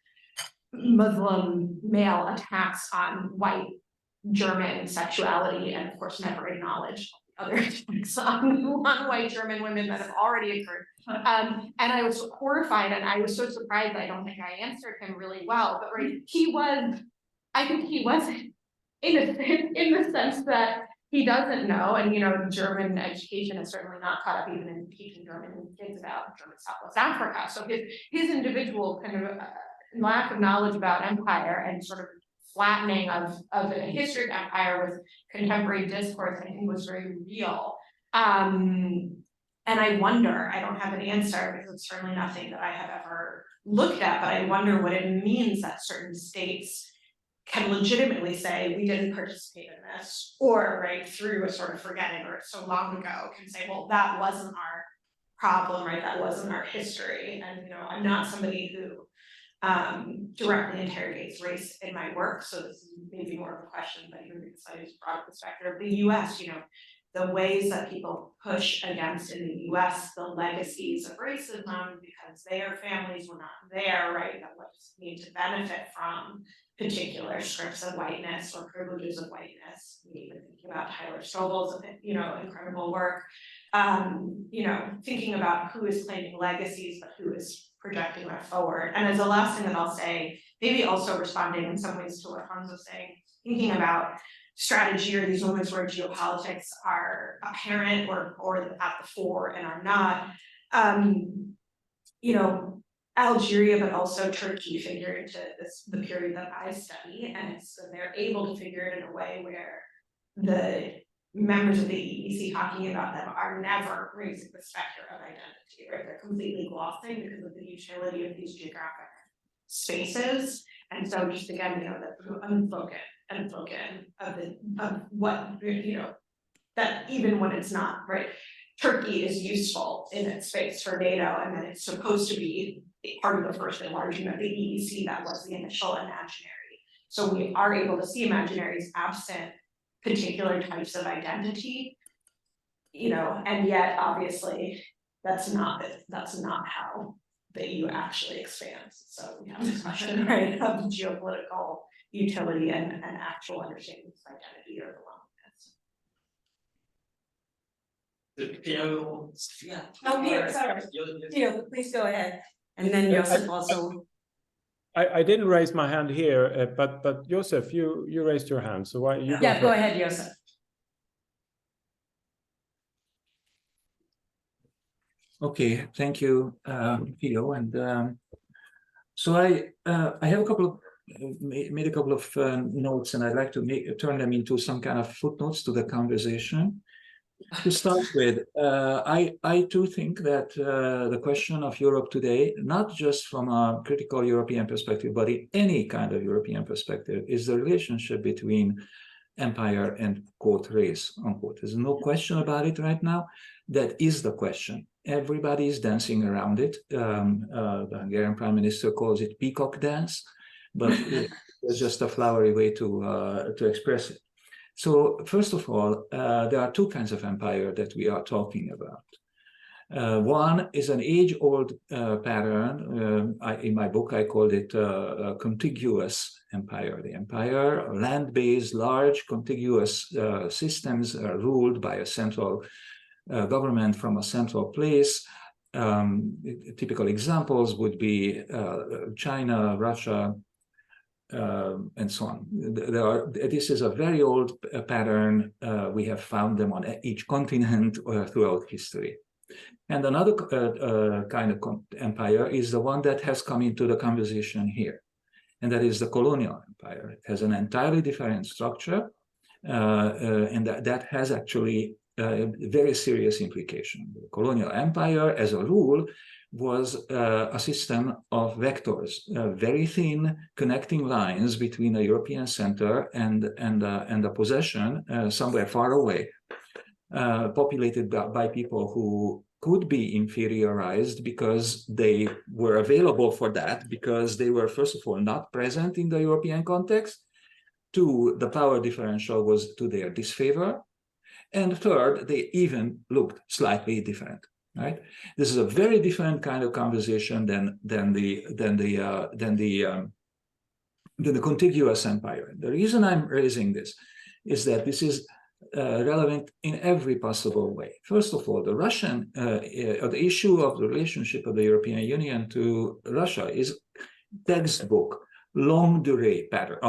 Muslim male attacks on white German sexuality, and of course never acknowledge other attacks on white German women that have already occurred. And I was horrified, and I was so surprised. I don't think I answered him really well, but right, I think he was innocent in the sense that he doesn't know, and you know, German education is certainly not caught up even in teaching German kids about German Southwest Africa. So his individual kind of lack of knowledge about empire and sort of flattening of a history of empire with contemporary discourse, I think was very real. And I wonder, I don't have an answer because it's certainly nothing that I have ever looked at, but I wonder what it means that certain states can legitimately say, we didn't participate in this, or right through a sort of forgetting or so long ago can say, well, that wasn't our problem, right? That wasn't our history. And you know, I'm not somebody who directly interrogates race in my work, so this is maybe more of a question, but even because I use broad perspective of the US, you know, the ways that people push against in the US, the legacies of racism, because their families were not there, right? That was need to benefit from particular scripts of whiteness or privileges of whiteness. We even thinking about Tyler Stovall's, you know, incredible work. You know, thinking about who is claiming legacies, but who is projecting that forward. And as the last thing that I'll say, maybe also responding in some ways to what Hans was saying, thinking about strategy or these moments where geopolitics are apparent or at the fore and are not. You know, Algeria, but also Turkey figure into the period that I study, and they're able to figure it in a way where the members of the EEC talking about them are never raising the specter of identity, right? They're completely glossing because of the utility of these geographic spaces. And so just again, you know, the unspoken of what, you know, that even when it's not, right? Turkey is useful in its space for NATO, and then it's supposed to be part of the first enlargement of the EEC that was the initial imaginary. So we are able to see imaginaries absent particular types of identity, you know, and yet obviously that's not how the EU actually expands. So we have this question, right, of geopolitical utility and actual understanding of identity or belongingness. Yeah. Oh, Peter, sorry. Peter, please go ahead. And then Joseph also. I didn't raise my hand here, but Joseph, you raised your hand, so why you? Yeah, go ahead, Joseph. Okay, thank you, Theo. And so I have a couple of made a couple of notes, and I'd like to turn them into some kind of footnotes to the conversation. To start with, I too think that the question of Europe today, not just from a critical European perspective, but in any kind of European perspective, is the relationship between empire and quote race, unquote. There's no question about it right now. That is the question. Everybody is dancing around it. The Hungarian Prime Minister calls it peacock dance, but it's just a flowery way to express it. So first of all, there are two kinds of empire that we are talking about. One is an age-old pattern. In my book, I called it a contiguous empire. The empire, land-based, large, contiguous systems ruled by a central government from a central place. Typical examples would be China, Russia, and so on. This is a very old pattern. We have found them on each continent throughout history. And another kind of empire is the one that has come into the conversation here, and that is the colonial empire. It has an entirely different structure, and that has actually very serious implication. The colonial empire, as a rule, was a system of vectors, very thin connecting lines between a European center and a possession somewhere far away, populated by people who could be inferiorized because they were available for that, because they were, first of all, not present in the European context. Two, the power differential was to their disfavor. And third, they even looked slightly different. Right. This is a very different kind of conversation than the contiguous empire. The reason I'm raising this is that this is relevant in every possible way. First of all, the issue of the relationship of the European Union to Russia is textbook longue durée pattern.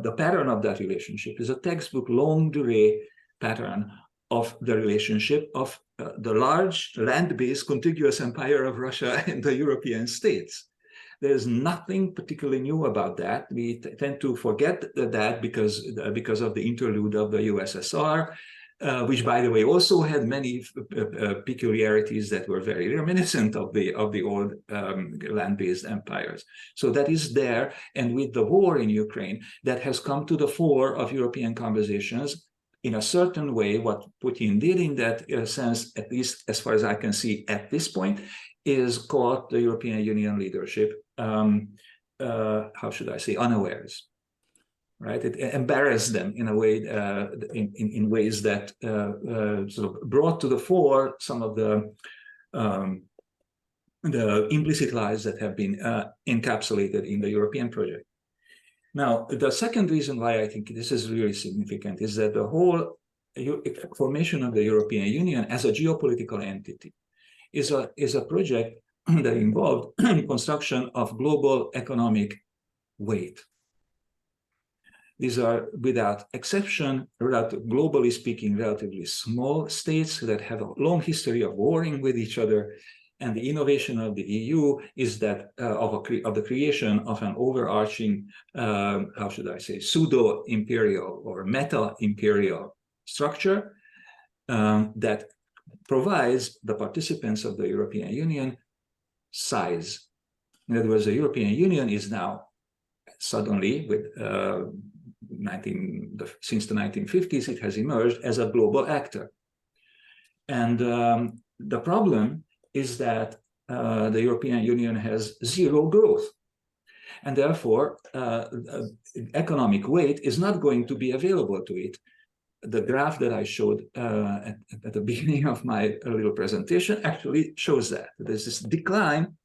The pattern of that relationship is a textbook longue durée pattern of the relationship of the large land-based contiguous empire of Russia and the European states. There's nothing particularly new about that. We tend to forget that because of the interlude of the USSR, which, by the way, also had many peculiarities that were very reminiscent of the old land-based empires. So that is there, and with the war in Ukraine, that has come to the fore of European conversations in a certain way. What Putin did in that sense, at least as far as I can see at this point, is caught the European Union leadership, how should I say, unawares. Right, it embarrassed them in a way, in ways that sort of brought to the fore some of the implicit lies that have been encapsulated in the European project. Now, the second reason why I think this is really significant is that the whole formation of the European Union as a geopolitical entity is a project that involved construction of global economic weight. These are, without exception, globally speaking, relatively small states that have a long history of warring with each other. And the innovation of the EU is that of the creation of an overarching, how should I say, pseudo-imperial or meta-imperial structure that provides the participants of the European Union size. In other words, the European Union is now suddenly, with since the 1950s, it has emerged as a global actor. And the problem is that the European Union has zero growth. And therefore, economic weight is not going to be available to it. The graph that I showed at the beginning of my little presentation actually shows that. There's this decline,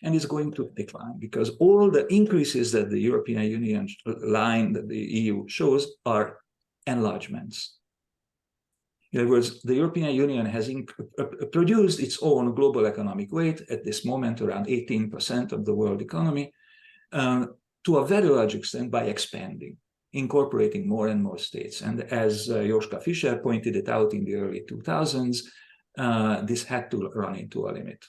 and it's going to decline because all the increases that the European Union line that the EU shows are enlargements. In other words, the European Union has produced its own global economic weight at this moment, around 18% of the world economy, to a very large extent by expanding, incorporating more and more states. And as Joschka Fischer pointed it out in the early 2000s, this had to run into a limit.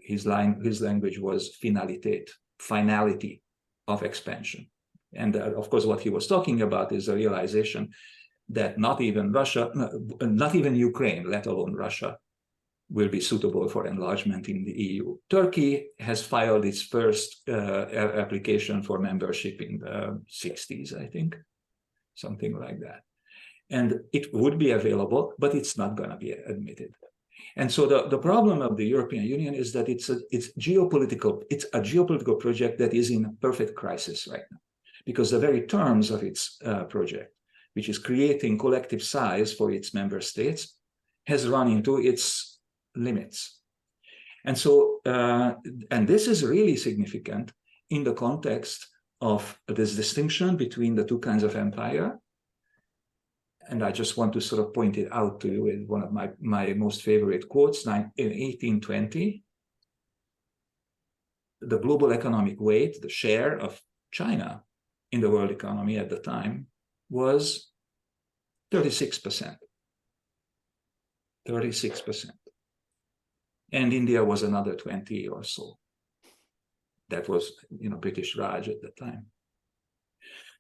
His language was finality of expansion. And of course, what he was talking about is the realization that not even Ukraine, let alone Russia, will be suitable for enlargement in the EU. Turkey has filed its first application for membership in the 60s, I think, something like that. And it would be available, but it's not going to be admitted. And so the problem of the European Union is that it's a geopolitical project that is in perfect crisis right now, because the very terms of its project, which is creating collective size for its member states, has run into its limits. And so, and this is really significant in the context of this distinction between the two kinds of empire. And I just want to sort of point it out to you with one of my most favorite quotes. In 1820, the global economic weight, the share of China in the world economy at the time, was 36%. 36%. And India was another 20 or so. That was, British Raj at the time.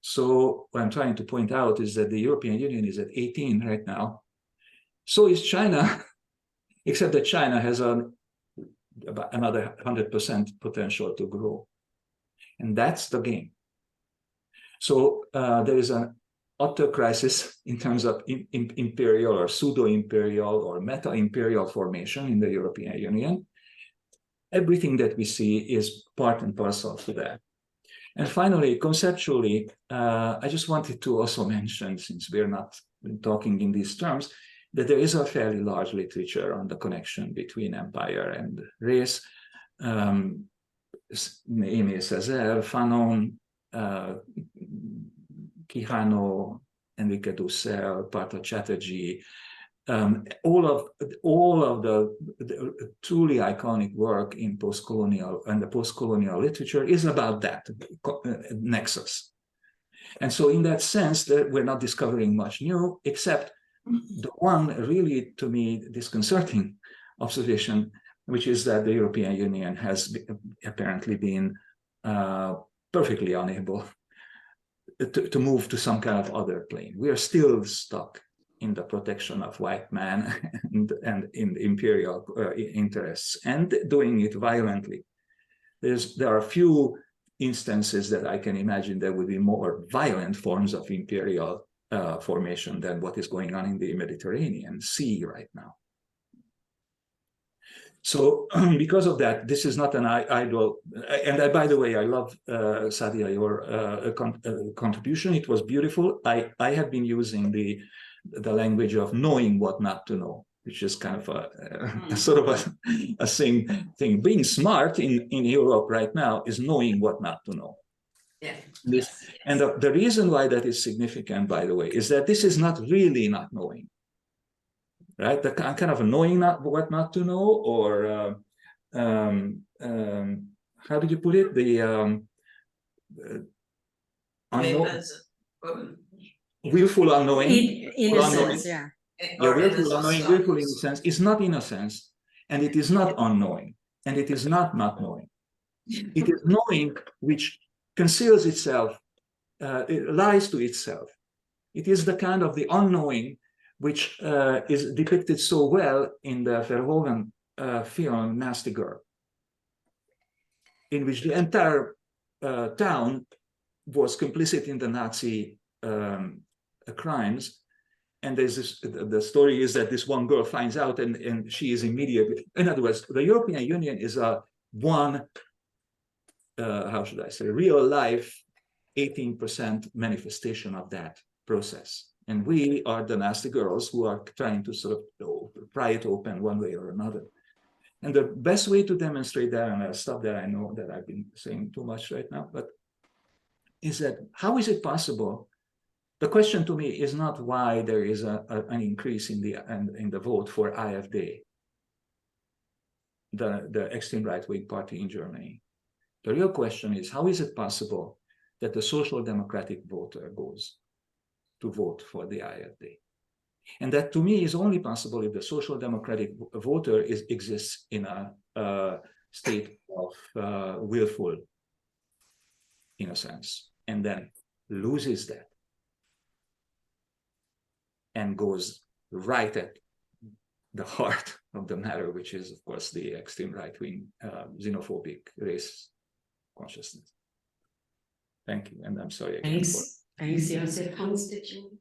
So what I'm trying to point out is that the European Union is at 18 right now. So is China, except that China has about another 100% potential to grow. And that's the game. So there is an utter crisis in terms of imperial or pseudo-imperial or meta-imperial formation in the European Union. Everything that we see is part and parcel to that. And finally, conceptually, I just wanted to also mention, since we're not talking in these terms, that there is a fairly large literature on the connection between empire and race. Aimé Césaire, Fanon, Quijano, Enrique Dussel, Partha Chatterjee, all of the truly iconic work in the post-colonial literature is about that nexus. And so in that sense, that we're not discovering much new, except the one really, to me, disconcerting observation, which is that the European Union has apparently been perfectly unable to move to some kind of other plane. We are still stuck in the protection of white man and in imperial interests, and doing it violently. There are few instances that I can imagine there would be more violent forms of imperial formation than what is going on in the Mediterranean Sea right now. So because of that, this is not an idle, and by the way, I love, Sadia, your contribution. It was beautiful. I have been using the language of knowing what not to know, which is kind of a sort of a same thing. Being smart in Europe right now is knowing what not to know. Yeah. And the reason why that is significant, by the way, is that this is not really not knowing, right? The kind of knowing what not to know, or how did you put it? The willful unknowing. Innocence, yeah. Willful unknowing, willful innocence is not innocence, and it is not unknowing, and it is not knowing. It is knowing which conceals itself, it lies to itself. It is the kind of the unknowing which is depicted so well in the Verhoeven film Nasty Girl, in which the entire town was complicit in the Nazi crimes. And there's this, the story is that this one girl finds out, and she is immediately, in other words, the European Union is a how should I say, real life 18% manifestation of that process. And we are the nasty girls who are trying to sort of pry it open one way or another. And the best way to demonstrate that, and I'll stop there, I know that I've been saying too much right now, but is that how is it possible? The question to me is not why there is an increase in the vote for AfD, the extreme right-wing party in Germany. The real question is, how is it possible that the social democratic voter goes to vote for the AfD? And that, to me, is only possible if the social democratic voter exists in a state of willful innocence, and then loses that and goes right at the heart of the matter, which is, of course, the extreme right-wing xenophobic race consciousness. Thank you, and I'm sorry again. Thanks, Joseph. Hans, did you?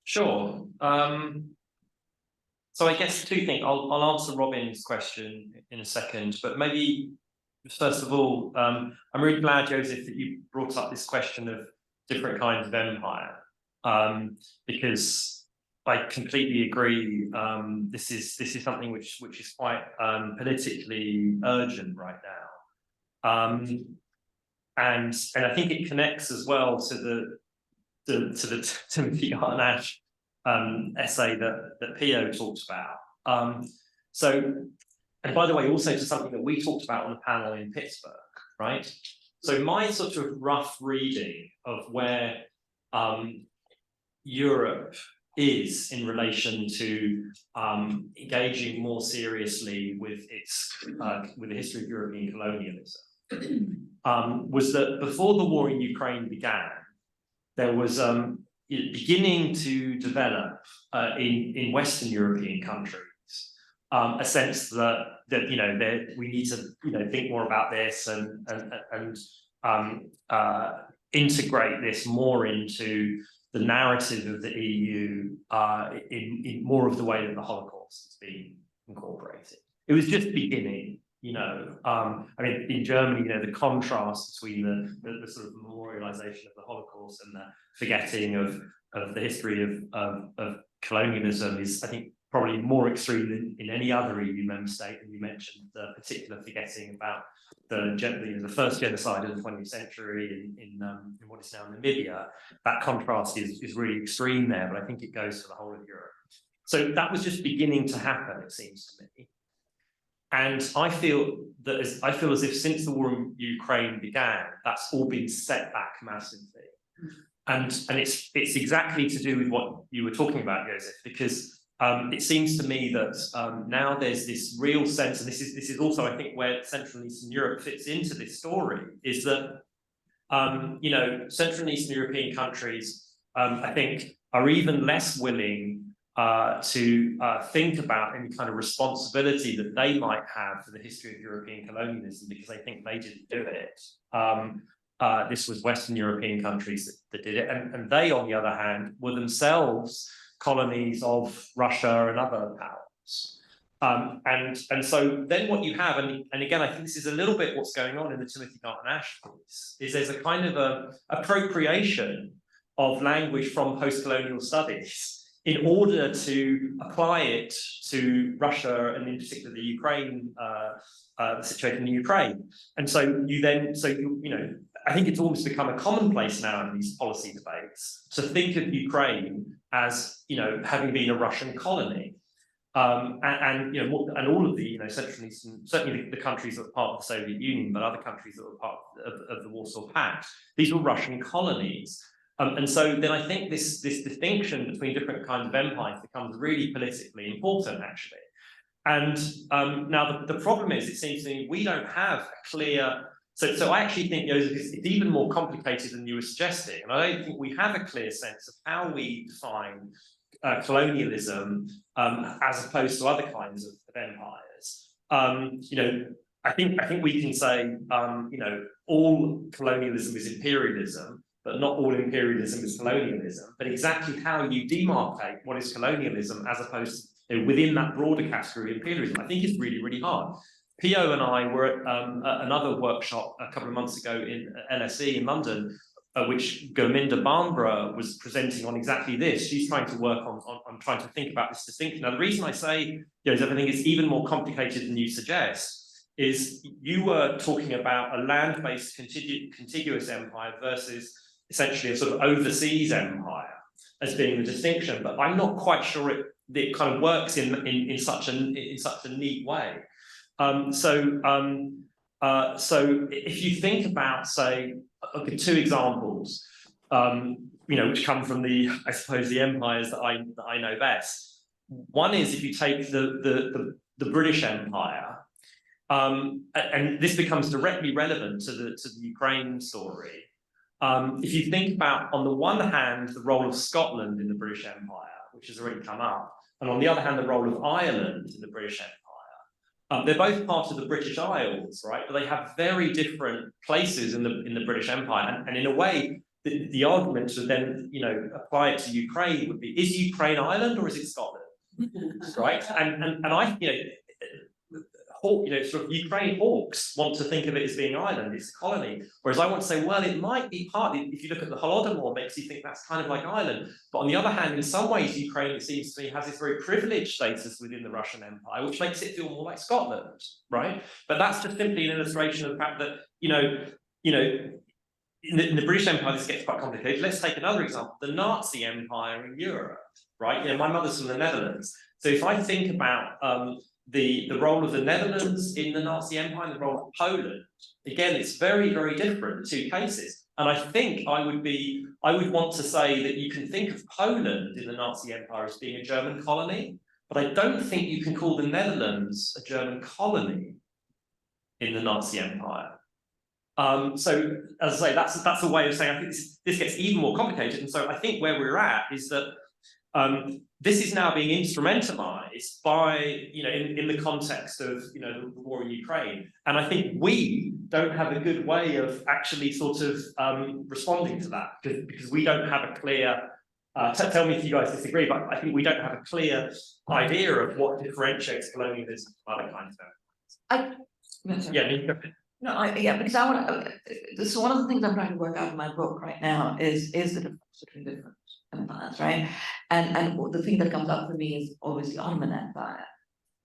Sure. So I guess two things. I'll answer Robin's question in a second, but maybe first of all, I'm really glad, Joseph, that you brought up this question of different kinds of empire, because I completely agree. This is something which is quite politically urgent right now, and I think it connects as well to the Timothy Arnash essay that Pio talked about. And by the way, also to something that we talked about on the panel in Pittsburgh, right? So my sort of rough reading of where Europe is in relation to engaging more seriously with with the history of European colonialism was that before the war in Ukraine began, there was beginning to develop in Western European countries a sense that we need to think more about this and integrate this more into the narrative of the EU in more of the way that the Holocaust has been incorporated. It was just beginning. I mean, in Germany, the contrast between the sort of memorialization of the Holocaust and the forgetting of the history of colonialism is, I think, probably more extreme than in any other EU member state. And you mentioned the particular forgetting about the first genocide of the 20th century in what is now Namibia. That contrast is really extreme there, but I think it goes for the whole of Europe. So that was just beginning to happen, it seems to me. And I feel as if since the war in Ukraine began, that's all been set back massively. it's exactly to do with what you were talking about, Joseph, because it seems to me that now there's this real sense, and this is also, I think, where Central and Eastern Europe fits into this story, is that you know, Central and Eastern European countries, I think, are even less willing to think about any kind of responsibility that they might have for the history of European colonialism, because they think they didn't do it. This was Western European countries that did it, and they, on the other hand, were themselves colonies of Russia and other powers. And so then what you have, and again, I think this is a little bit what's going on in the Timothy Garton-Ash piece, is there's a kind of a appropriation of language from post-colonial studies in order to apply it to Russia and in particular the Ukraine, the situation in Ukraine. And so you then, you know, I think it's almost become a commonplace now in these policy debates to think of Ukraine as, you know, having been a Russian colony. And you know, and all of the, you know, Central and Eastern, certainly the countries that were part of the Soviet Union, but other countries that were part of the Warsaw Pact, these were Russian colonies. And so then I think this distinction between different kinds of empires becomes really politically important, actually. And now the problem is, it seems to me, we don't have a clear. So I actually think, Joseph, it's even more complicated than you were suggesting, and I don't think we have a clear sense of how we define colonialism as opposed to other kinds of empires. You know, I think we can say, you know, all colonialism is imperialism, but not all imperialism is colonialism. But exactly how you demarcate what is colonialism as opposed to, you know, within that broader category of imperialism, I think is really, really hard. Pio and I were at another workshop a couple of months ago in LSE in London, which Gominda Bambra was presenting on exactly this. She's trying to work on trying to think about this distinction. Now, the reason I say, Joseph, I think it's even more complicated than you suggest, is you were talking about a land-based contiguous empire versus essentially a sort of overseas empire as being the distinction. But I'm not quite sure it kind of works in such a neat way. So if you think about, say, okay, two examples, you know, which come from I suppose the empires that I know best. One is if you take the British Empire, and this becomes directly relevant to the Ukraine story. If you think about, on the one hand, the role of Scotland in the British Empire, which has already come up, and on the other hand, the role of Ireland in the British Empire. They're both part of the British Isles, right? But they have very different places in the British Empire, and in a way, the argument to then, you know, apply it to Ukraine would be: is Ukraine Ireland or is it Scotland, right? And I, you know, sort of Ukraine hawks want to think of it as being Ireland, it's a colony. Whereas I want to say, well, it might be partly, if you look at the Holodomor, makes you think that's kind of like Ireland. But on the other hand, in some ways, Ukraine, it seems to me, has this very privileged status within the Russian Empire, which makes it feel more like Scotland, right? But that's just simply an illustration of the fact that, you know, in the British Empire, this gets quite complicated. Let's take another example, the Nazi Empire in Europe, right? You know, my mother's from the Netherlands. So if I think about the role of the Netherlands in the Nazi Empire and the role of Poland, again, it's very, very different, the two cases. And I think I would want to say that you can think of Poland in the Nazi Empire as being a German colony, but I don't think you can call the Netherlands a German colony in the Nazi Empire. So, as I say, that's a way of saying I think this gets even more complicated. And so I think where we're at is that this is now being instrumentalized by, you know, in the context of, you know, the war in Ukraine. And I think we don't have a good way of actually sort of responding to that, because we don't have a clear, tell me if you guys disagree, but I think we don't have a clear idea of what differentiates colonialism from other kinds of. Yeah, because I want to. So one of the things I'm trying to work out in my book right now is the difference between different empires, right? And the thing that comes up for me is always the Ottoman Empire,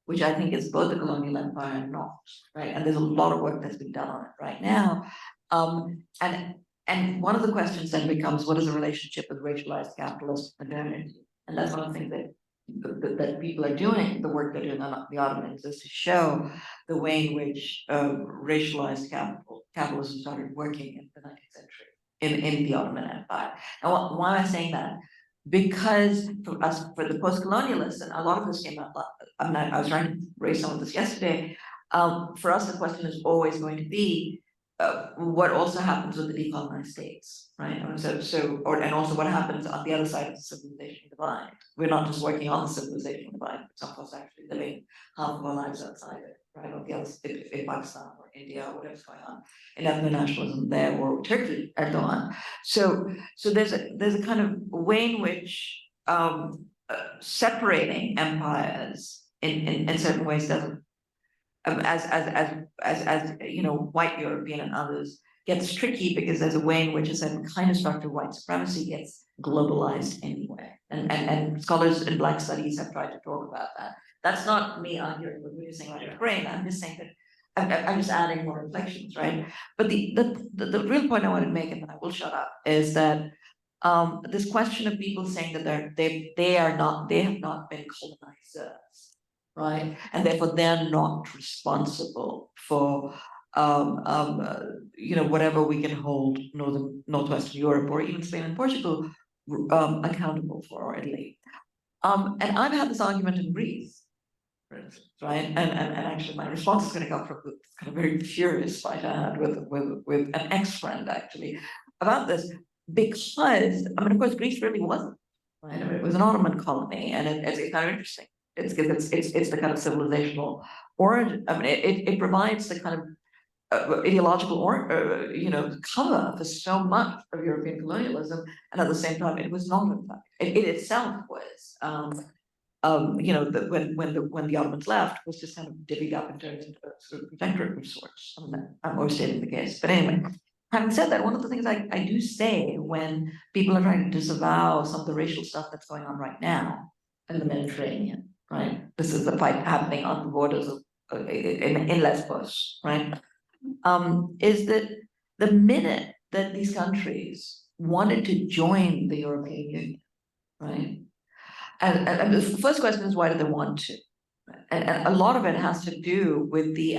which I think is both a colonial empire and not, right? And there's a lot of work that's being done on it right now. And one of the questions then becomes, what is the relationship with racialized capitalist modernity? And that's one of the things that people are doing, the work they're doing on the Ottomans, is to show the way in which racialized capitalism started working in the 19th century, in the Ottoman Empire. And why am I saying that? Because for us, for the post-colonialists, and a lot of this came up, I was trying to raise some of this yesterday, for us, the question is always going to be, what also happens with the decolonized states, right? And also what happens on the other side of the civilization divide. We're not just working on the civilization divide, but some of us actually living half of our lives outside it, right? On the other, in Pakistan or India or whatever's going on, in ethno-nationalism there, or Turkey, Erdogan. So there's a kind of way in which separating empires in certain ways doesn't, as you know, white European and others, gets tricky because there's a way in which a certain kind of structure of white supremacy gets globalized anyway. And scholars in Black studies have tried to talk about that. That's not me arguing with what you're saying about the brain. I'm just saying that I'm just adding more reflections, right? But the real point I want to make, and then I will shut up, is that this question of people saying that they have not been colonizers, right? And therefore they're not responsible for you know, whatever we can hold Northwestern Europe or even Spain and Portugal accountable for, or Italy. And I've had this argument in Greece, for instance, right? And actually my response is going to come from the kind of very furious fight I had with an ex-friend actually about this, because I mean, of course, Greece really wasn't, right? I mean, it was an Ottoman colony, and it's kind of interesting. It's the kind of civilizational origin. I mean, it provides the kind of ideological or you know, cover for so much of European colonialism, and at the same time, it was not, in fact. It itself was, you know, when the Ottomans left, was just kind of divvied up and turned into a sort of protectorate of sorts. I mean, I'm overstating the case, but anyway. Having said that, one of the things I do say when people are trying to disavow some of the racial stuff that's going on right now in the Mediterranean, right? This is the fight happening on the borders of in Lesbos, right? Is that the minute that these countries wanted to join the European Union, right? And the first question is, why do they want to? And a lot of it has to do with the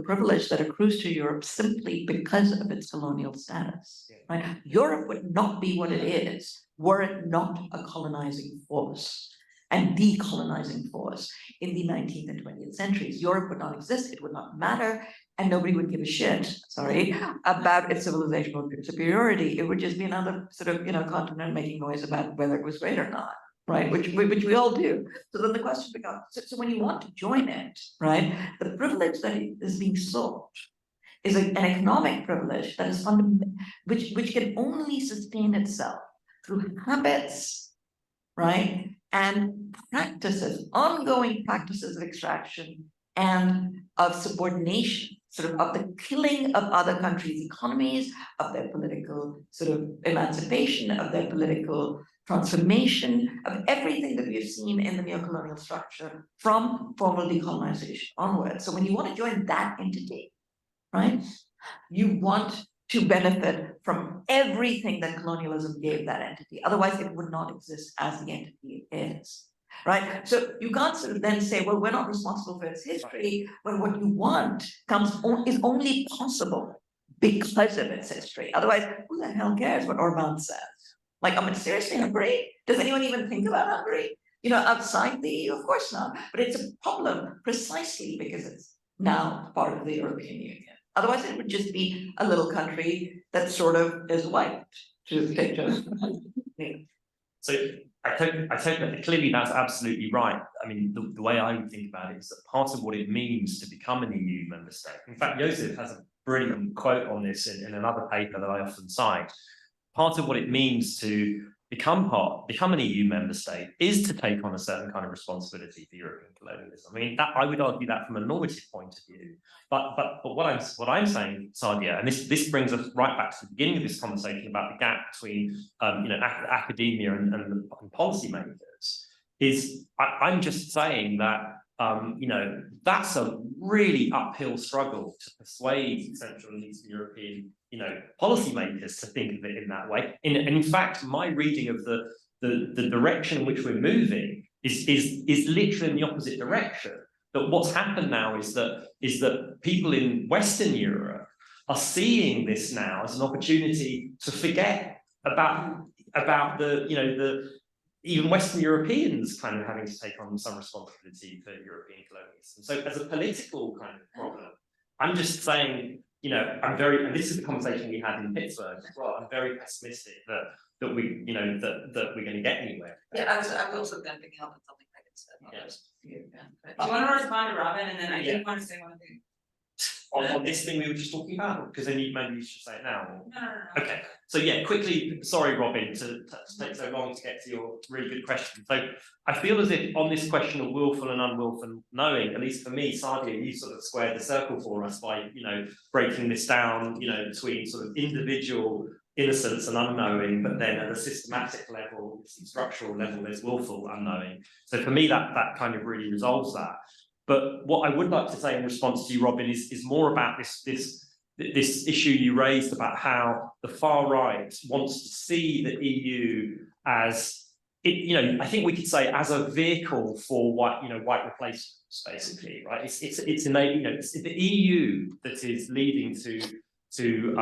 privilege that accrues to Europe simply because of its colonial status, right? Europe would not be what it is were it not a colonizing force and decolonizing force in the 19th and 20th centuries. Europe would not exist, it would not matter, and nobody would give a shit, sorry, about its civilizational superiority. It would just be another sort of, you know, continent making noise about whether it was great or not. Right, which we all do. So then the question becomes, so when you want to join it, right, the privilege that is being sought is an economic privilege that is fundamental, which can only sustain itself through habits, right, and practices, ongoing practices of extraction and of subordination, sort of the killing of other countries' economies, of their political sort of emancipation, of their political transformation, of everything that we've seen in the neocolonial structure from formal decolonization onwards. So when you want to join that entity, right, you want to benefit from everything that colonialism gave that entity. Otherwise, it would not exist as the entity it is. Right, so you can't sort of then say, well, we're not responsible for its history, when what you want is only possible because of its history. Otherwise, who the hell cares what Orban says? Like, I mean, seriously, Hungary? Does anyone even think about Hungary? You know, outside the EU, of course not. But it's a problem precisely because it's now part of the European Union. Otherwise, it would just be a little country that sort of is wiped to take just. So I think clearly that's absolutely right. I mean, the way I would think about it is that part of what it means to become an EU member state. In fact, Joseph has a brilliant quote on this in another paper that I often cite. Part of what it means to become an EU member state is to take on a certain kind of responsibility for European colonialism. I mean, that I would argue that from a normative point of view. But what I'm saying, Sadia, and this brings us right back to the beginning of this conversation about the gap between you know, academia and policymakers, is I'm just saying that you know, that's a really uphill struggle to persuade Central and Eastern European, you know, policymakers to think of it in that way. And in fact, my reading of the direction in which we're moving is literally in the opposite direction. That what's happened now is that people in Western Europe are seeing this now as an opportunity to forget about the even Western Europeans kind of having to take on some responsibility for European colonialism. So as a political kind of problem, I'm just saying, and this is the conversation we had in Pittsburgh as well. I'm very pessimistic that we're going to get anywhere. Yeah, I was also then picking up on something like Yes. Do you want to respond to Robin, and then I did want to say one thing. On this thing we were just talking about, because then maybe you should say it now. Or... No. Okay, so yeah, quickly, sorry Robin to take so long to get to your really good question. So I feel as if on this question of willful and unwillful knowing, at least for me, Sadia, you sort of squared the circle for us by, breaking this down, between sort of individual innocence and unknowing, but then at a systematic level, structural level, there's willful unknowing. So for me, that kind of really resolves that. But what I would like to say in response to you, Robin, is more about this issue you raised about how the far right wants to see the EU as I think we could say as a vehicle for white replacements, basically, right? It's the EU that is leading to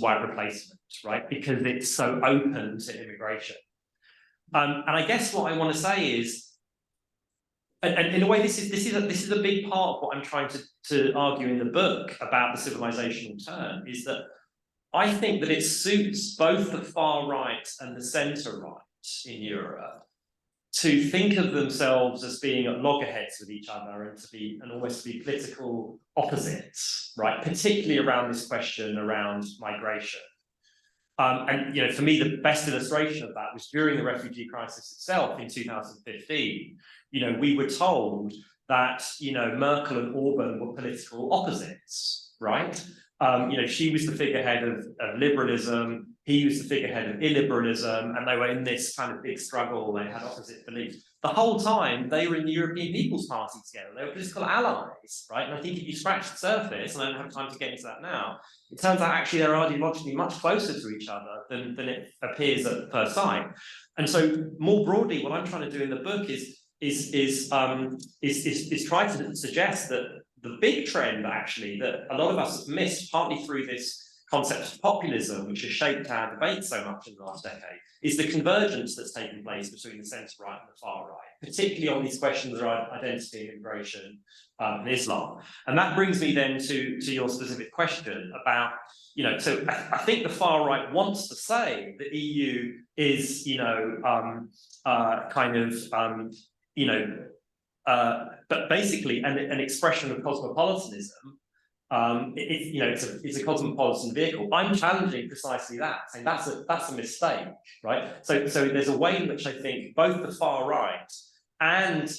white replacement, right? Because it's so open to immigration. And I guess what I want to say is, and in a way, this is a big part of what I'm trying to argue in the book about the civilizational turn, is that I think that it suits both the far right and the centre right in Europe to think of themselves as being at loggerheads with each other and almost to be political opposites, right? Particularly around this question around migration. And for me, the best illustration of that was during the refugee crisis itself in 2015. We were told that Merkel and Orban were political opposites, right? She was the figurehead of liberalism, he was the figurehead of illiberalism, and they were in this kind of big struggle. They had opposite beliefs. The whole time they were in the European People's Party together. They were political allies, right? And I think if you scratch the surface, and I don't have time to get into that now, it turns out actually they're ideologically much closer to each other than it appears at first sight. And so more broadly, what I'm trying to do in the book is try to suggest that the big trend actually that a lot of us have missed, partly through this concept of populism, which has shaped our debate so much in the last decade, is the convergence that's taken place between the centre-right and the far right, particularly on these questions around identity, immigration, and Islam. And that brings me then to your specific question about, so I think the far right wants to say the EU is, but basically an expression of cosmopolitanism. It's a cosmopolitan vehicle. I'm challenging precisely that, saying that's a mistake, right? So there's a way in which I think both the far right and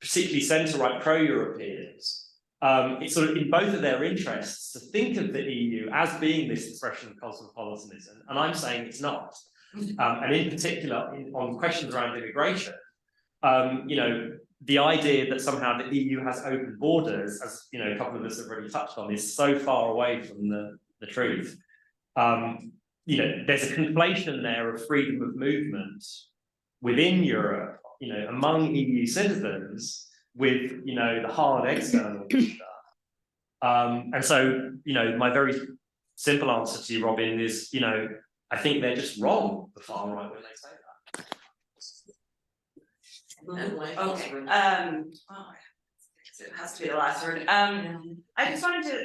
particularly centre-right pro-Europeans, it's sort of in both of their interests to think of the EU as being this expression of cosmopolitanism, and I'm saying it's not. And in particular, on questions around immigration, the idea that somehow the EU has open borders, as a couple of us have already touched on, is so far away from the truth. There's a conflation there of freedom of movement within Europe, among EU citizens with, the hard external stuff. And so, my very simple answer to you, Robin, is, I think they're just wrong, the far right, when they say that. Okay, it has to be the last word. I just wanted to,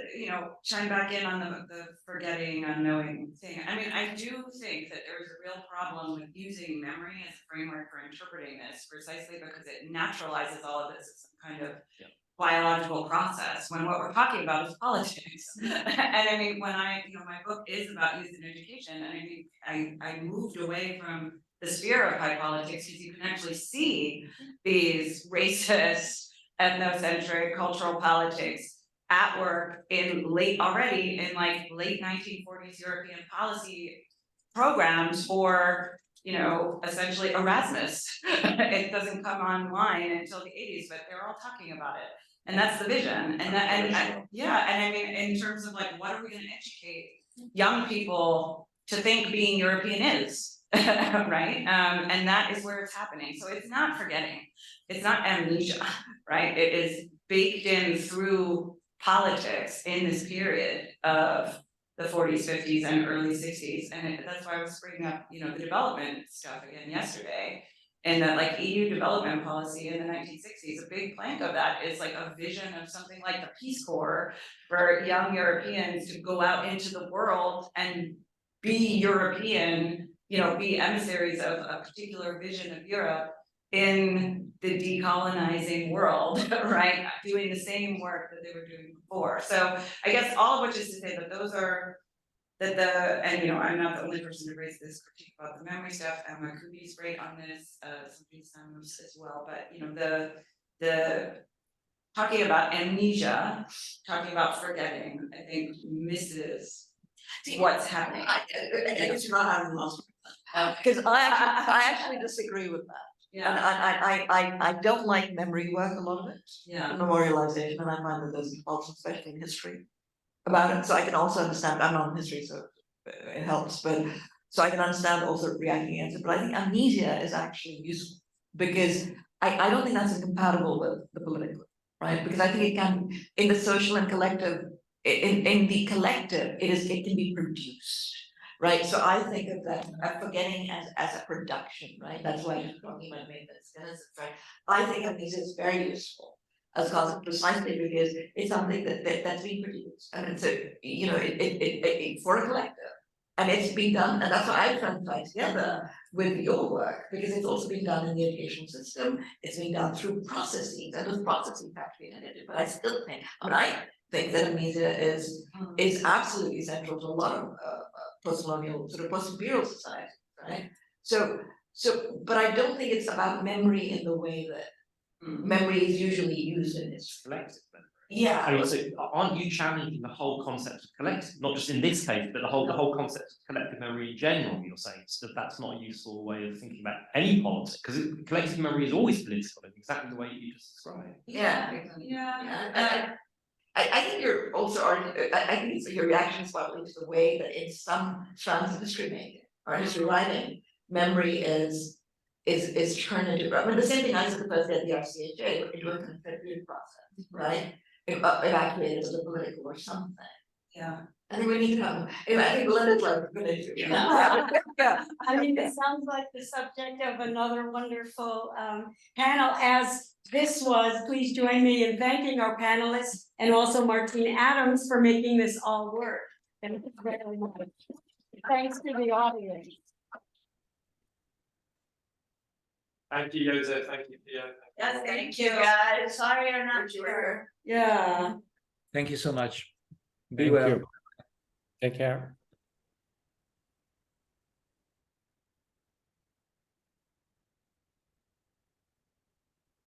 chime back in on the forgetting, unknowing thing. I mean, I do think that there's a real problem with using memory as a framework for interpreting this, precisely because it naturalizes all of this as some kind of biological process, when what we're talking about is politics. And I mean, when my book is about youth and education, and I moved away from the sphere of high politics, because you can actually see these racist, ethnocentric, cultural politics at work already in late 1940s European policy programs for, essentially Erasmus. It doesn't come online until the 80s, but they're all talking about it. And that's the vision. And I mean, in terms of what are we going to educate young people to think being European is? Right? And that is where it's happening. So it's not forgetting, it's not amnesia, right? It is baked in through politics in this period of the 40s, 50s, and early 60s. And that's why I was bringing up, you know, the development stuff again yesterday. And that like EU development policy in the 1960s, a big plank of that is like a vision of something like the Peace Corps for young Europeans to go out into the world and be European, you know, be emissaries of a particular vision of Europe in the decolonizing world, right? Doing the same work that they were doing before. So I guess all of which is to say that those are and you know, I'm not the only person to raise this critique about the memory stuff. Emma Kubi's great on this, somebody Samos as well, but you know, the talking about amnesia, talking about forgetting, I think misses what's happening. It's not having lost. Because I actually disagree with that. Yeah, And I don't like memory work, a lot of it, yeah. memorialization, and I find that there's also, especially in history, about it. So I can also understand, I'm not in history, so it helps, but so I can understand also reacting against it. But I think amnesia is actually useful because I don't think that's incompatible with the political, right? Because I think it can, in the social and collective, in the collective, it can be produced. Right, so I think of that forgetting as a production, right? That's why you're talking about maintenance, right? I think amnesia is very useful as a concept precisely because it's something that's being produced, and it's a, you know, it for a collective, and it's being done, and that's why I'm trying to tie together with your work because it's also being done in the education system. It's being done through processes, and those processes have to be edited. But I still think, I think that amnesia is absolutely central to a lot of post-colonial, sort of post-imperial society, right? So, but I don't think it's about memory in the way that memory is usually used in this. Collective memory. Yeah. I mean, so aren't you challenging the whole concept of collective, not just in this case, but the whole concept of collective memory in general? You're saying that that's not a useful way of thinking about any politics, because collective memory is always political in exactly the way you just described. Yeah. I think you're also arguing, I think it's your reaction is probably to the way that in some strands of history making or history writing, memory is turned into, I mean, the same thing I suppose at the RCHA, into a confederate process, right? Evacuated as a political or something. Yeah. I think we need to have, I think Belinda's like, good idea. Yeah, I mean, it sounds like the subject of another wonderful panel, as this was. Please join me in thanking our panelists and also Martine Adams for making this all work. Thank you very much. Thanks to the audience. Thank you, Joseph, thank you, Theo. Yes, thank you guys. Sorry you're not sure. Yeah. Thank you so much. Be Thank well. you. Take care.